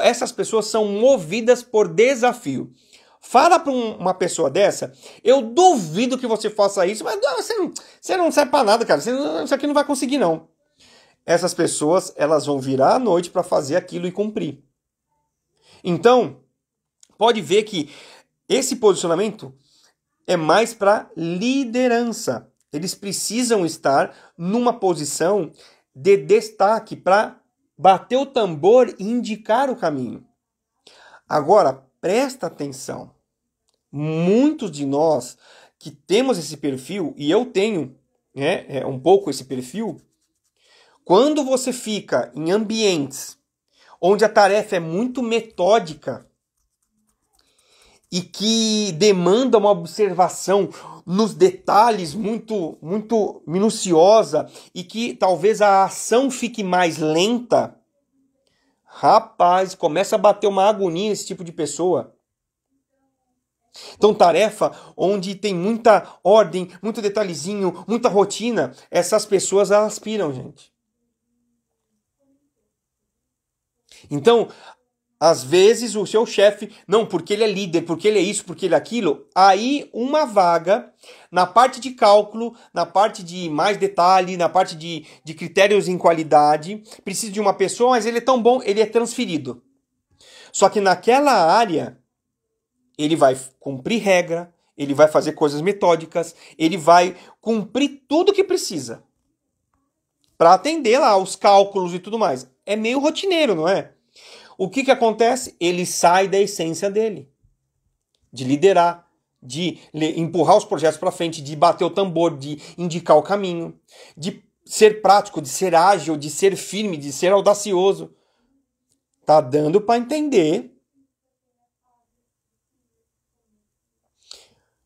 Essas pessoas são movidas por desafio. Fala para uma pessoa dessa, eu duvido que você faça isso, mas você não serve para nada, cara. Isso aqui não vai conseguir, não. Essas pessoas, elas vão virar à noite para fazer aquilo e cumprir. Então, pode ver que esse posicionamento é mais para liderança. Eles precisam estar numa posição de destaque para bater o tambor e indicar o caminho. Agora, presta atenção. Muitos de nós que temos esse perfil, e eu tenho um pouco esse perfil, quando você fica em ambientes onde a tarefa é muito metódica e que demanda uma observação nos detalhes muito, muito minuciosa e que talvez a ação fique mais lenta, rapaz, começa a bater uma agonia esse tipo de pessoa. Então, tarefa onde tem muita ordem, muito detalhezinho, muita rotina, essas pessoas elas aspiram, gente. Então, Às vezes o seu chefe, não, porque ele é líder, porque ele é isso, porque ele é aquilo, aí uma vaga na parte de cálculo, na parte de mais detalhe, na parte de critérios em qualidade, precisa de uma pessoa, mas ele é tão bom, ele é transferido. Só que naquela área, ele vai cumprir regra, ele vai fazer coisas metódicas, ele vai cumprir tudo que precisa para atender lá os cálculos e tudo mais. É meio rotineiro, não é? O que acontece? Ele sai da essência dele, de liderar, de empurrar os projetos para frente, de bater o tambor, de indicar o caminho, de ser prático, de ser ágil, de ser firme, de ser audacioso. Tá dando para entender.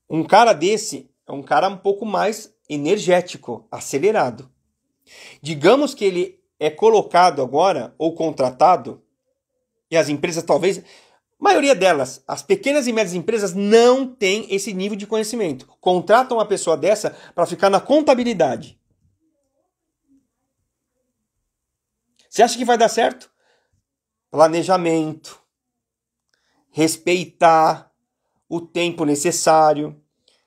Um cara desse é um cara um pouco mais energético, acelerado. Digamos que ele é colocado agora ou contratado, e as empresas talvez, a maioria delas, as pequenas e médias empresas não têm esse nível de conhecimento. Contratam uma pessoa dessa para ficar na contabilidade. Você acha que vai dar certo? Planejamento, respeitar o tempo necessário,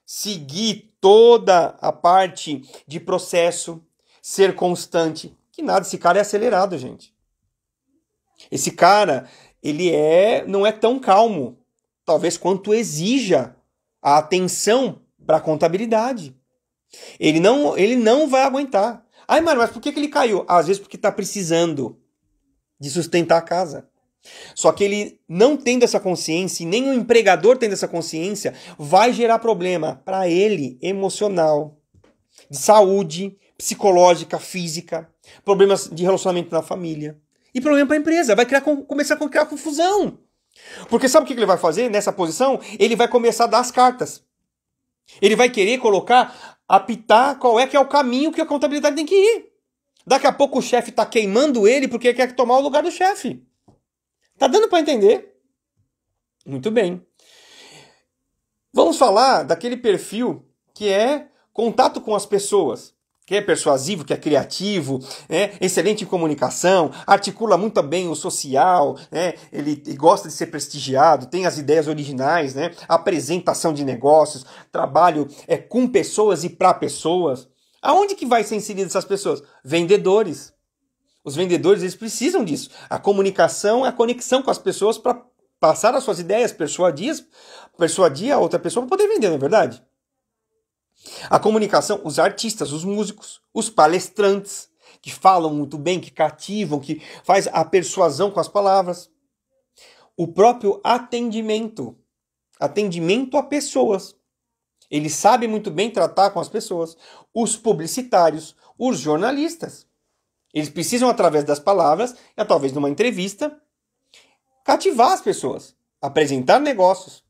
seguir toda a parte de processo, ser constante. Que nada, esse cara é acelerado, gente. Esse cara, ele não é tão calmo, talvez quanto exija a atenção para a contabilidade. Ele não vai aguentar. Ai, mano, mas por que ele caiu? Às vezes porque está precisando de sustentar a casa. Só que ele não tendo essa consciência, e nem o empregador tendo essa consciência, vai gerar problema para ele, emocional, de saúde, psicológica, física, problemas de relacionamento na família. E problema para a empresa, vai começar a criar confusão. Porque sabe o que ele vai fazer nessa posição? Ele vai começar a dar as cartas. Ele vai querer apitar qual é que é o caminho que a contabilidade tem que ir. Daqui a pouco o chefe está queimando ele porque quer tomar o lugar do chefe. Tá dando para entender? Muito bem. Vamos falar daquele perfil que é contato com as pessoas, que é persuasivo, que é criativo, excelente em comunicação, articula muito bem o social, ele gosta de ser prestigiado, tem as ideias originais, apresentação de negócios, trabalho com pessoas e para pessoas. Aonde que vai ser inserido essas pessoas? Vendedores. Os vendedores, eles precisam disso. A comunicação é a conexão com as pessoas para passar as suas ideias, persuadir a outra pessoa para poder vender, não é verdade? A comunicação, os artistas, os músicos, os palestrantes, que falam muito bem, que cativam, que faz a persuasão com as palavras. O próprio atendimento a pessoas. Ele sabe muito bem tratar com as pessoas. Os publicitários, os jornalistas. Eles precisam, através das palavras, talvez numa entrevista, cativar as pessoas, apresentar negócios.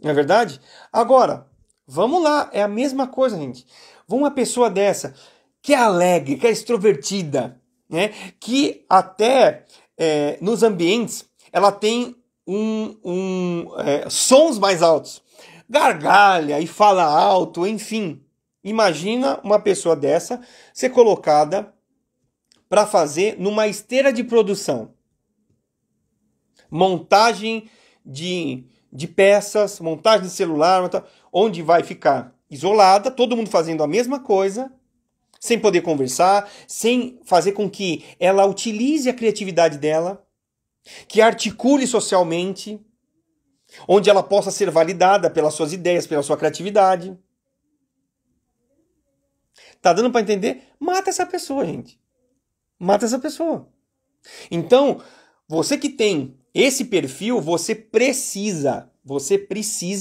Não é verdade? Agora, vamos lá, é a mesma coisa, gente. Uma pessoa dessa, que é alegre, que é extrovertida, que até nos ambientes ela tem sons mais altos, gargalha e fala alto, enfim. Imagina uma pessoa dessa ser colocada para fazer numa esteira de produção. Montagem de peças, montagem de celular, onde vai ficar isolada, todo mundo fazendo a mesma coisa, sem poder conversar, sem fazer com que ela utilize a criatividade dela, que articule socialmente, onde ela possa ser validada pelas suas ideias, pela sua criatividade. Tá dando para entender? Mata essa pessoa, gente. Mata essa pessoa. Então, você que tem esse perfil, você precisa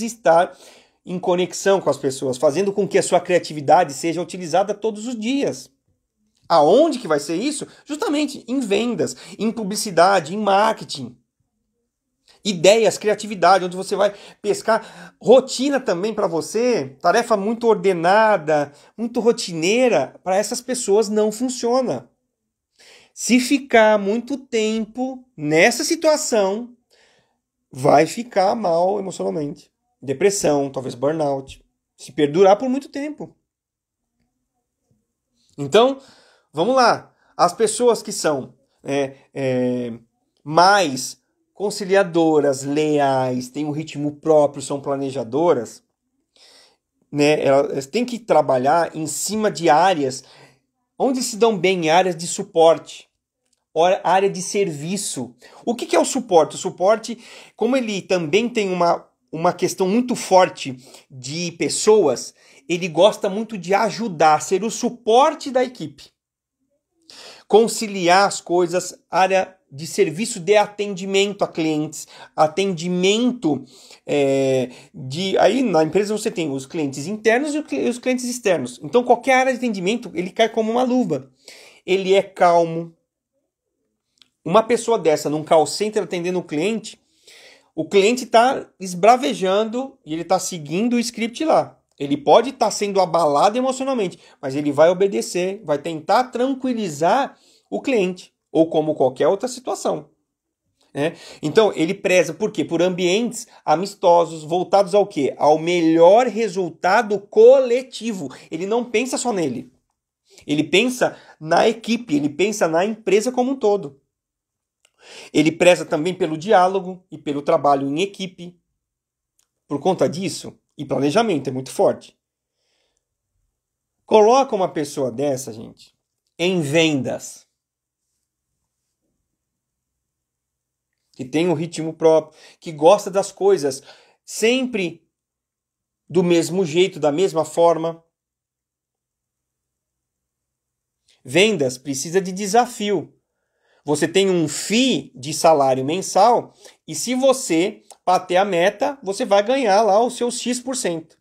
estar em conexão com as pessoas, fazendo com que a sua criatividade seja utilizada todos os dias. Aonde que vai ser isso? Justamente em vendas, em publicidade, em marketing. Ideias, criatividade, onde você vai pescar. Rotina também para você, tarefa muito ordenada, muito rotineira, para essas pessoas não funciona. Se ficar muito tempo nessa situação, vai ficar mal emocionalmente. Depressão, talvez burnout. Se perdurar por muito tempo. Então, vamos lá. As pessoas que são mais conciliadoras, leais, têm um ritmo próprio, são planejadoras, né? Elas têm que trabalhar em cima de áreas onde se dão bem, áreas de suporte, área de serviço. O que é o suporte? O suporte, como ele também tem uma questão muito forte de pessoas, ele gosta muito de ajudar, ser o suporte da equipe. Conciliar as coisas, área de serviço de atendimento a clientes, atendimento aí na empresa você tem os clientes internos e os clientes externos. Então qualquer área de atendimento, ele cai como uma luva. Ele é calmo. Uma pessoa dessa num call center atendendo o cliente está esbravejando e ele está seguindo o script lá. Ele pode estar sendo abalado emocionalmente, mas ele vai obedecer, vai tentar tranquilizar o cliente, ou como qualquer outra situação. Né? Então, ele preza por quê? Por ambientes amistosos, voltados ao quê? Ao melhor resultado coletivo. Ele não pensa só nele. Ele pensa na equipe, ele pensa na empresa como um todo. Ele preza também pelo diálogo e pelo trabalho em equipe. Por conta disso, e planejamento é muito forte. Coloca uma pessoa dessa, gente, em vendas. Que tem um ritmo próprio, que gosta das coisas sempre do mesmo jeito, da mesma forma. Vendas precisa de desafio. Você tem um FII de salário mensal e se você bater a meta, você vai ganhar lá os seus X%.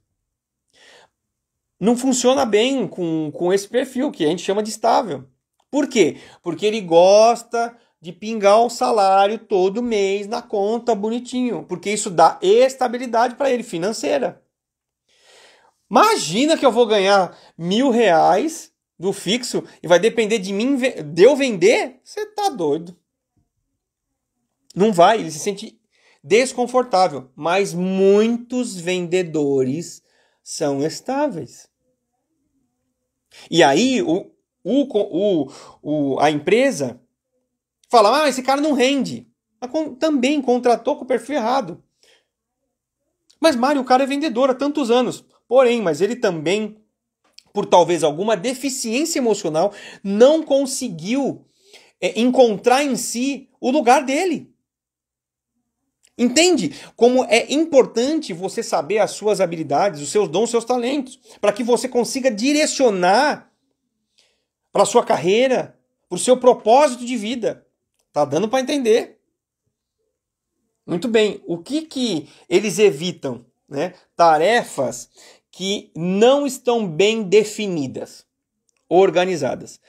Não funciona bem com esse perfil que a gente chama de estável. Por quê? Porque ele gosta de pingar o salário todo mês na conta bonitinho, porque isso dá estabilidade para ele financeira. Imagina que eu vou ganhar R$ 1.000 do fixo e vai depender de mim, de eu vender? Você tá doido. Não vai, ele se sente desconfortável. Mas muitos vendedores são estáveis. E aí a empresa fala, esse cara não rende. Também contratou com o perfil errado. Mas Mário, o cara é vendedor há tantos anos. Porém, mas ele também, por talvez alguma deficiência emocional, não conseguiu encontrar em si o lugar dele. Entende como é importante você saber as suas habilidades, os seus dons, os seus talentos, para que você consiga direcionar para a sua carreira, para o seu propósito de vida. Tá dando para entender? Muito bem. O que eles evitam? Né? Tarefas que não estão bem definidas, organizadas.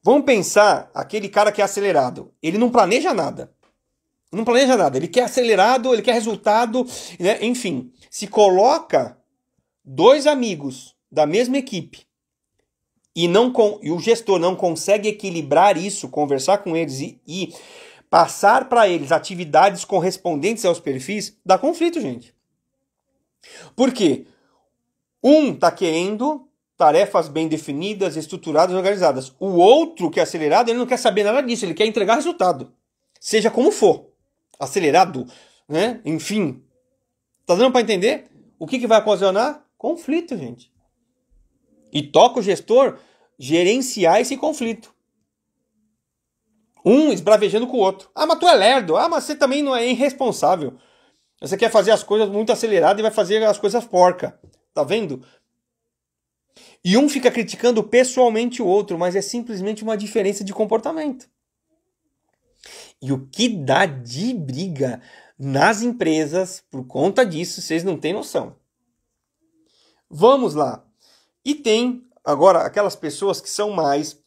Vamos pensar aquele cara que é acelerado. Ele não planeja nada. Não planeja nada. Ele quer acelerado, ele quer resultado, né? Enfim. Se coloca dois amigos da mesma equipe e o gestor não consegue equilibrar isso, conversar com eles e passar para eles atividades correspondentes aos perfis, dá conflito, gente. Por quê? Um está querendo tarefas bem definidas, estruturadas, organizadas. O outro, que é acelerado, ele não quer saber nada disso, ele quer entregar resultado. Seja como for. Acelerado, né? Enfim. Tá dando para entender? O que vai ocasionar? Conflito, gente. E toca o gestor gerenciar esse conflito. Um esbravejando com o outro. Mas tu é lerdo. Mas você também não é irresponsável. Você quer fazer as coisas muito aceleradas e vai fazer as coisas porca. Tá vendo? E um fica criticando pessoalmente o outro, mas é simplesmente uma diferença de comportamento. E o que dá de briga nas empresas por conta disso, vocês não têm noção. Vamos lá. E tem, agora, aquelas pessoas que são mais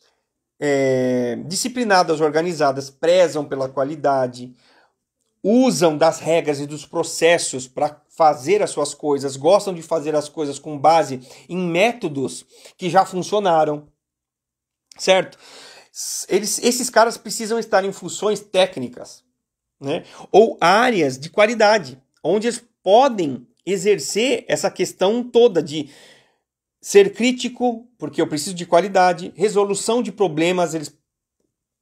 disciplinadas, organizadas, prezam pela qualidade, usam das regras e dos processos para fazer as suas coisas, gostam de fazer as coisas com base em métodos que já funcionaram, certo? Esses caras precisam estar em funções técnicas, né? Ou áreas de qualidade, onde eles podem exercer essa questão toda de ser crítico, porque eu preciso de qualidade, resolução de problemas, eles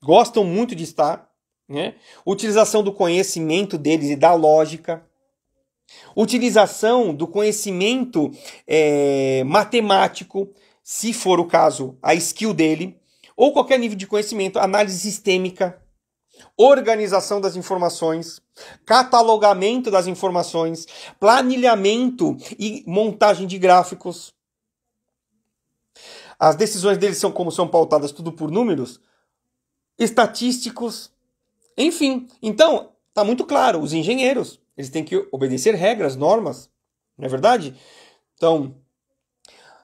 gostam muito de estar, né? Utilização do conhecimento deles e da lógica, utilização do conhecimento matemático, se for o caso, a skill dele, ou qualquer nível de conhecimento, análise sistêmica, organização das informações, catalogamento das informações, planilhamento e montagem de gráficos. As decisões deles são pautadas tudo por números, estatísticos, enfim. Então, está muito claro, os engenheiros, eles têm que obedecer regras, normas, não é verdade? Então,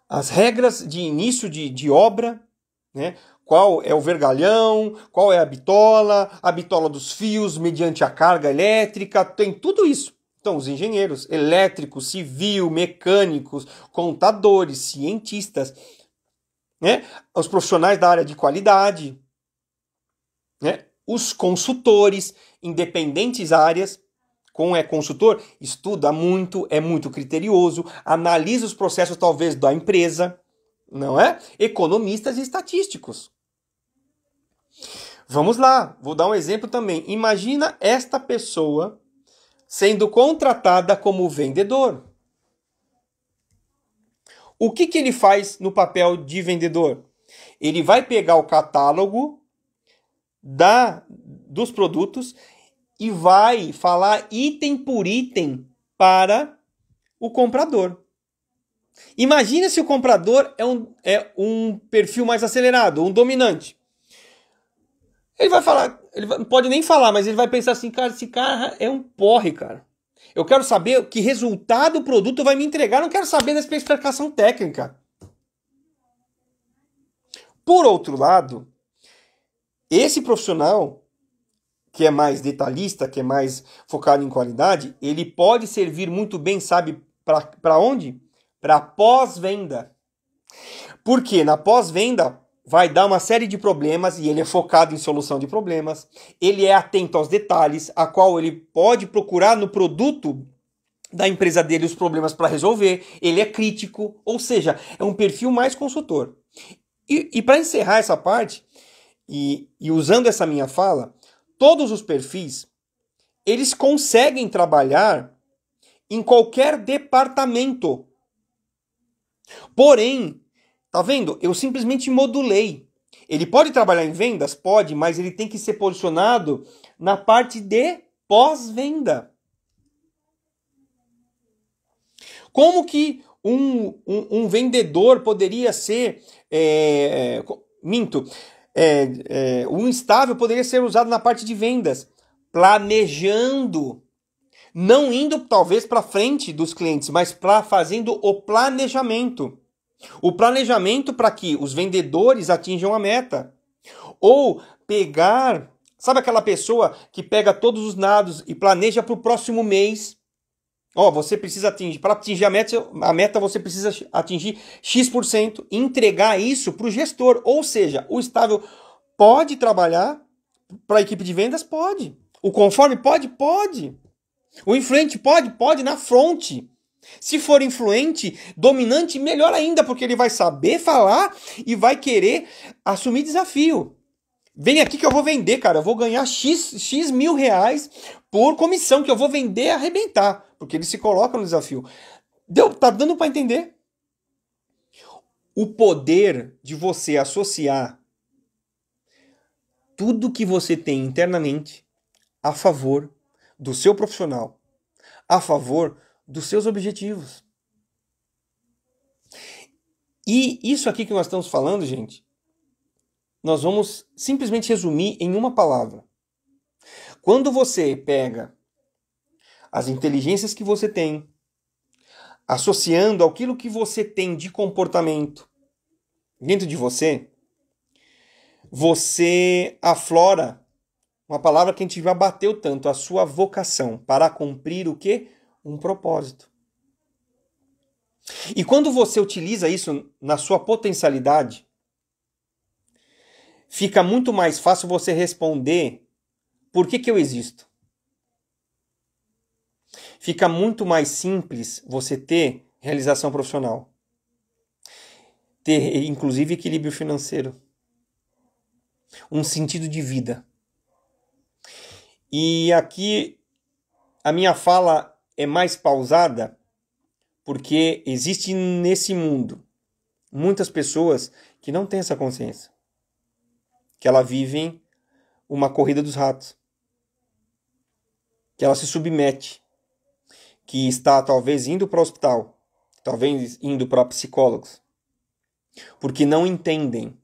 as regras de início de obra, né? Qual é o vergalhão, qual é a bitola dos fios mediante a carga elétrica, tem tudo isso. Então, os engenheiros elétricos, civil, mecânicos, contadores, cientistas, né? Os profissionais da área de qualidade, né? Os consultores, independentes áreas, como é consultor, estuda muito, é muito criterioso, analisa os processos talvez da empresa, não é? Economistas e estatísticos. Vamos lá, vou dar um exemplo também. Imagina esta pessoa sendo contratada como vendedor. O que ele faz no papel de vendedor? Ele vai pegar o catálogo dos produtos e vai falar item por item para o comprador. Imagina se o comprador é um perfil mais acelerado, um dominante. Ele vai falar, não pode nem falar, mas ele vai pensar assim, cara, esse cara é um porre, cara. Eu quero saber que resultado o produto vai me entregar, não quero saber da especificação técnica. Por outro lado, esse profissional, que é mais detalhista, que é mais focado em qualidade, ele pode servir muito bem, sabe, para onde? Para pós-venda. Porque na pós-venda vai dar uma série de problemas e ele é focado em solução de problemas. Ele é atento aos detalhes, a qual ele pode procurar no produto da empresa dele os problemas para resolver. Ele é crítico, ou seja, é um perfil mais consultor. E para encerrar essa parte, e usando essa minha fala, todos os perfis, eles conseguem trabalhar em qualquer departamento. Porém, tá vendo? Eu simplesmente modulei. Ele pode trabalhar em vendas? Pode, mas ele tem que ser posicionado na parte de pós-venda. Como que um vendedor poderia ser... um estável poderia ser usado na parte de vendas, planejando, não indo talvez para frente dos clientes, mas fazendo o planejamento. O planejamento para que os vendedores atinjam a meta. Ou pegar, sabe aquela pessoa que pega todos os dados e planeja para o próximo mês? Você precisa atingir, para atingir a meta você precisa atingir X%, entregar isso para o gestor. Ou seja, o estável pode trabalhar para a equipe de vendas? Pode. O conforme pode? Pode. O influente pode? Pode, na fronte. Se for influente, dominante, melhor ainda, porque ele vai saber falar e vai querer assumir desafio. Vem aqui que eu vou vender, cara. Eu vou ganhar X mil reais por comissão, que eu vou vender e arrebentar. Porque ele se coloca no desafio. Tá dando para entender? O poder de você associar tudo que você tem internamente a favor do seu profissional, a favor dos seus objetivos. E isso aqui que nós estamos falando, gente, nós vamos simplesmente resumir em uma palavra. Quando você pega as inteligências que você tem, associando aquilo que você tem de comportamento dentro de você, você aflora uma palavra que a gente já bateu tanto, a sua vocação, para cumprir o quê? Um propósito. E quando você utiliza isso na sua potencialidade, fica muito mais fácil você responder por que eu existo. Fica muito mais simples você ter realização profissional. Ter, inclusive, equilíbrio financeiro. Um sentido de vida. E aqui a minha fala é mais pausada porque existe nesse mundo muitas pessoas que não têm essa consciência, que elas vivem uma corrida dos ratos, que ela se submete, que está talvez indo para o hospital, talvez indo para psicólogos, porque não entendem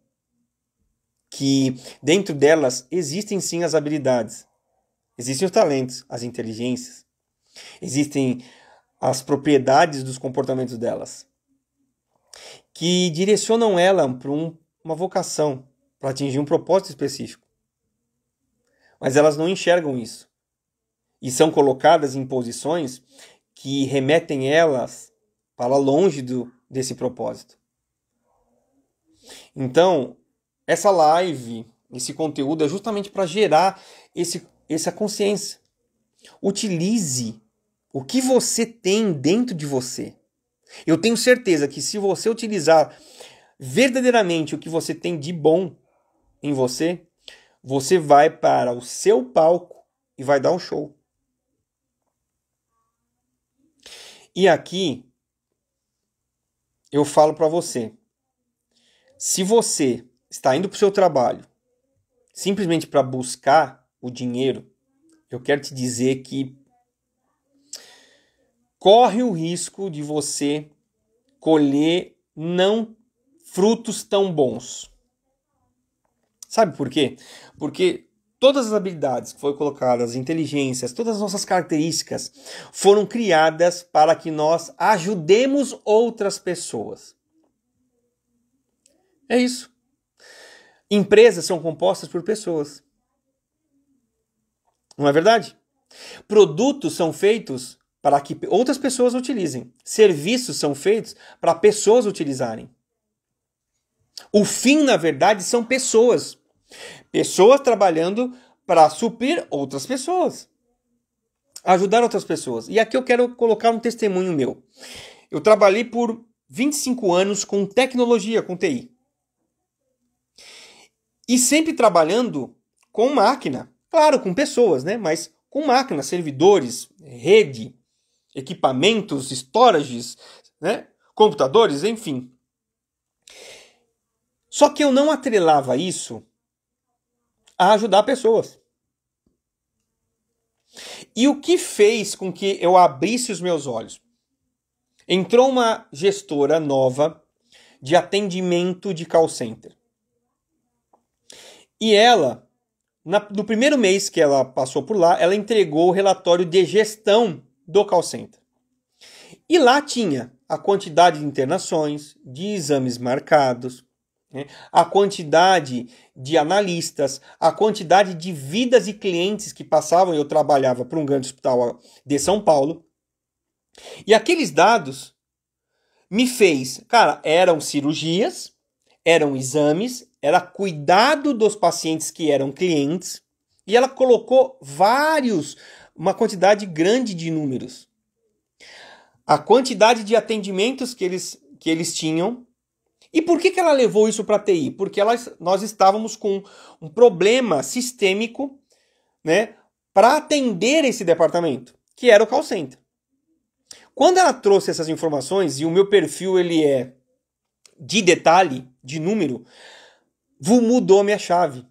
que dentro delas existem sim as habilidades, existem os talentos, as inteligências, existem as propriedades dos comportamentos delas, que direcionam ela para uma vocação, para atingir um propósito específico. Mas elas não enxergam isso. E são colocadas em posições que remetem elas para longe desse propósito. Então, essa live, esse conteúdo é justamente para gerar essa consciência. Utilize o que você tem dentro de você. Eu tenho certeza que se você utilizar verdadeiramente o que você tem de bom em você, você vai para o seu palco e vai dar um show. E aqui eu falo para você, se você está indo para o seu trabalho simplesmente para buscar o dinheiro, eu quero te dizer que corre o risco de você colher não frutos tão bons. Sabe por quê? Porque todas as habilidades que foram colocadas, as inteligências, todas as nossas características foram criadas para que nós ajudemos outras pessoas. É isso. Empresas são compostas por pessoas. Não é verdade? Produtos são feitos para que outras pessoas utilizem. Serviços são feitos para pessoas utilizarem. O fim, na verdade, são pessoas. Pessoas trabalhando para suprir outras pessoas. Ajudar outras pessoas. E aqui eu quero colocar um testemunho meu. Eu trabalhei por 25 anos com tecnologia, com TI. E sempre trabalhando com máquina. Claro, com pessoas, né? Mas com máquina, servidores, rede, equipamentos, storages, né? Computadores, enfim. Só que eu não atrelava isso a ajudar pessoas. E o que fez com que eu abrisse os meus olhos? Entrou uma gestora nova de atendimento de call center. E ela, no primeiro mês que ela passou por lá, ela entregou o relatório de gestão do call center. E lá tinha a quantidade de internações, de exames marcados, a quantidade de analistas, a quantidade de vidas e clientes que passavam. Eu trabalhava para um grande hospital de São Paulo. E aqueles dados me fez, cara, eram cirurgias, eram exames, era cuidado dos pacientes que eram clientes. E ela colocou uma quantidade grande de números. A quantidade de atendimentos que eles tinham. E por que ela levou isso para a TI? Porque nós estávamos com um problema sistêmico, né, para atender esse departamento, que era o call center. Quando ela trouxe essas informações, e o meu perfil ele é de detalhe, de número, mudou a minha chave.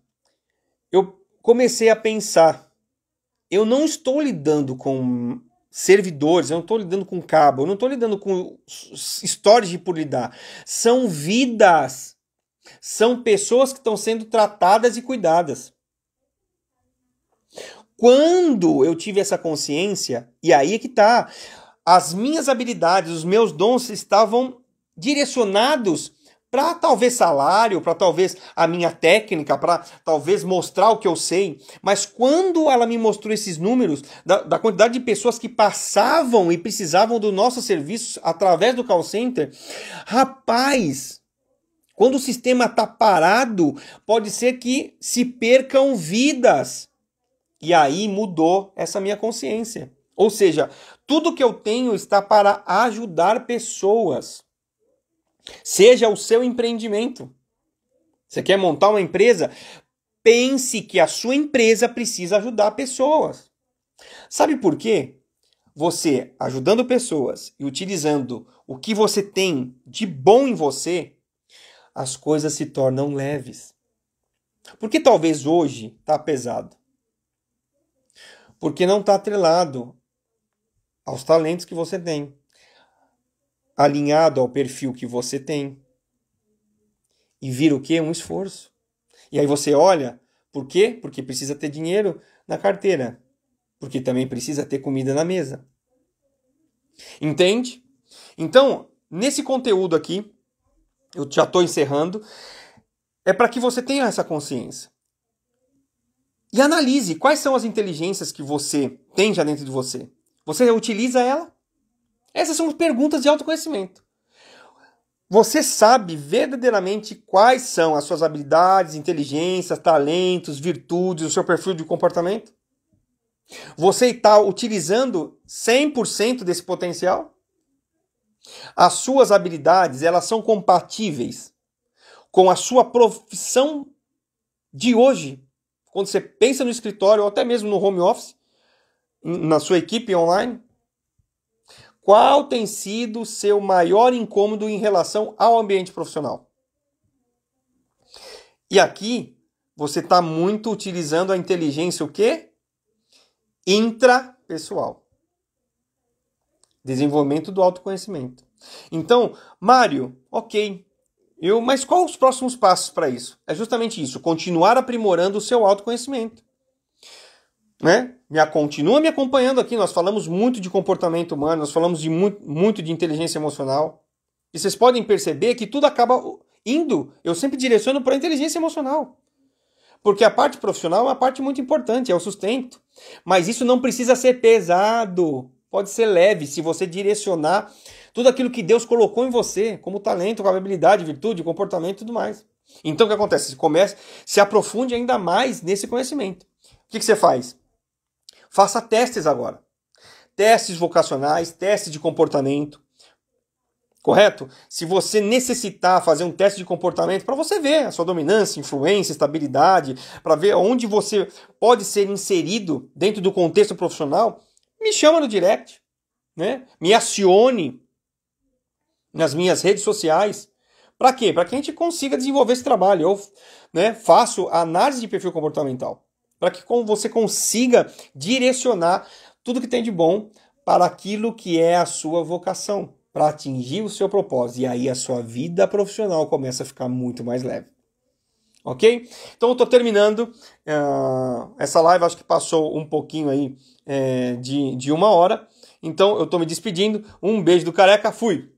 Eu comecei a pensar, eu não estou lidando com servidores, eu não estou lidando com cabo, eu não estou lidando com storage por lidar. São vidas, são pessoas que estão sendo tratadas e cuidadas. Quando eu tive essa consciência, e aí é que está, as minhas habilidades, os meus dons estavam direcionados para talvez salário, para talvez a minha técnica, para talvez mostrar o que eu sei. Mas quando ela me mostrou esses números da quantidade de pessoas que passavam e precisavam do nosso serviço através do call center, rapaz, quando o sistema está parado, pode ser que se percam vidas. E aí mudou essa minha consciência. Ou seja, tudo que eu tenho está para ajudar pessoas. Seja o seu empreendimento. Você quer montar uma empresa? pense que a sua empresa precisa ajudar pessoas. Sabe por quê? Você ajudando pessoas e utilizando o que você tem de bom em você, as coisas se tornam leves. Porque talvez hoje está pesado? Porque não está atrelado aos talentos que você tem, alinhado ao perfil que você tem. E vira o quê? Um esforço. E aí você olha, por quê? Porque precisa ter dinheiro na carteira. Porque também precisa ter comida na mesa. Entende? Então, nesse conteúdo aqui, eu já estou encerrando, é para que você tenha essa consciência. E analise quais são as inteligências que você tem já dentro de você. Você utiliza ela? Essas são perguntas de autoconhecimento. Você sabe verdadeiramente quais são as suas habilidades, inteligências, talentos, virtudes, o seu perfil de comportamento? Você está utilizando 100% desse potencial? As suas habilidades, elas são compatíveis com a sua profissão de hoje? Quando você pensa no escritório ou até mesmo no home office, na sua equipe online? Qual tem sido o seu maior incômodo em relação ao ambiente profissional? E aqui, você está muito utilizando a inteligência o quê? Intrapessoal. Desenvolvimento do autoconhecimento. Então, Mário, ok. Mas quais os próximos passos para isso? É justamente isso, continuar aprimorando o seu autoconhecimento. Né? Continua me acompanhando aqui, nós falamos muito de comportamento humano, nós falamos muito de inteligência emocional. E vocês podem perceber que tudo acaba indo, eu sempre direciono para a inteligência emocional. Porque a parte profissional é uma parte muito importante, é o sustento. Mas isso não precisa ser pesado, pode ser leve, se você direcionar tudo aquilo que Deus colocou em você, como talento, como habilidade, virtude, comportamento e tudo mais. Então o que acontece? Você se aprofunde ainda mais nesse conhecimento. O que você faz? Faça testes agora. Testes vocacionais, testes de comportamento. Correto? Se você necessitar fazer um teste de comportamento para você ver a sua dominância, influência, estabilidade, para ver onde você pode ser inserido dentro do contexto profissional, me chama no direct, né? Me acione nas minhas redes sociais. Para quê? Para que a gente consiga desenvolver esse trabalho. Eu, né, faço análise de perfil comportamental. Para que você consiga direcionar tudo que tem de bom para aquilo que é a sua vocação, para atingir o seu propósito. E aí a sua vida profissional começa a ficar muito mais leve. Ok? Então eu estou terminando essa live, acho que passou um pouquinho aí de 1 hora. Então eu estou me despedindo. Um beijo do Careca, fui!